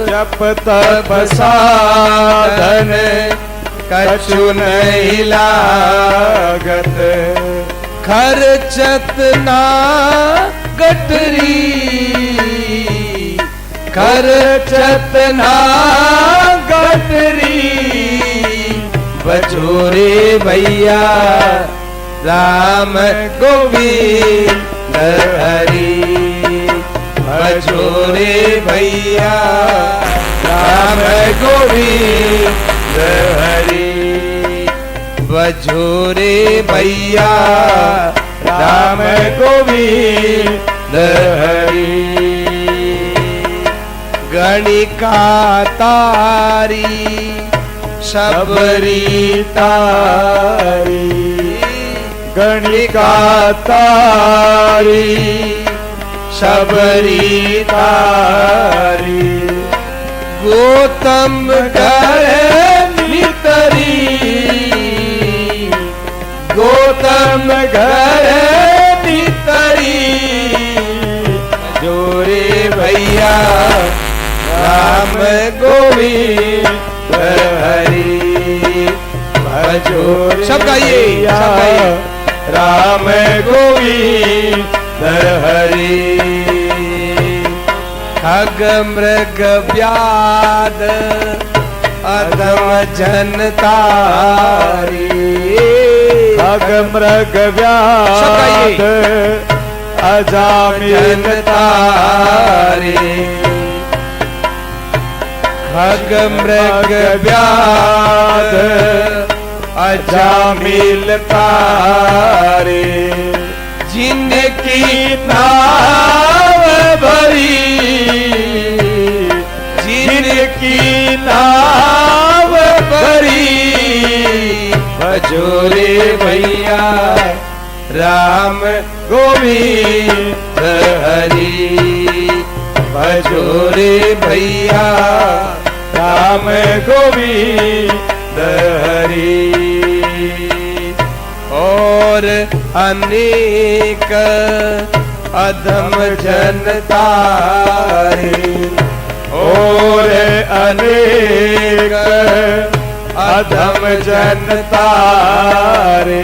जप तप साधन कछु नहीं लागत, खर्चत ना गठरी, खर्चत ना गठरी, भजो रे भैया राम गोविंद हरि, भजो रे भैया राम गोविंद हरि, भजो रे भैया राम गोविंद हरि। गणिका तारी सबरी तारी, गणिका तारी सबरी तारी, गौतम घर नितरी, गौतम घर नितरी, जोरे भैया राम गोविंद हरि, भजो सब गाइए राम गोविंद हरि। खग मृग व्याध अधम जन तारी, खग मृग व्याध अजामिल तारी, खग मृग व्याध अजामिल तारे, जिनकी नाव भरी, जिनकी नाव भरी, भजो रे भैया राम गोविंद हरि। भजो रे भैया राम गोविंद हरि। और अनेक अधम जनता रे, और अनेक अधम जनता रे,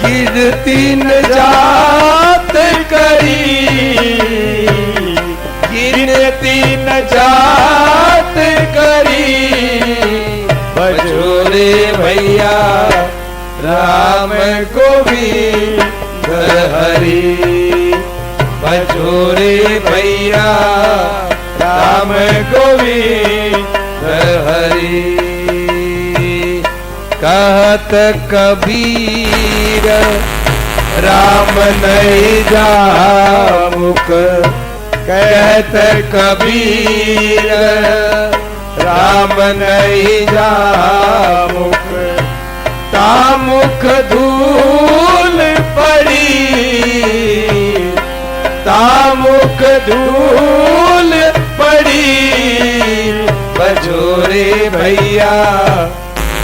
गिनती न जात करी, गिनती न जात करी। भजो रे भैया राम गोविंद हरि। भजो रे भैया राम गोविंद हरि। कहत कबीर राम नहीं जामुख, कहत कबीर राम नहीं जामुख। तामुख धूल पड़ी, तामुख धूल पड़ी। भजो रे भैया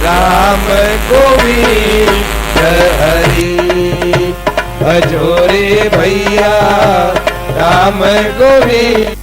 राम गोविंद हरि। भजो रे भैया राम गोविंद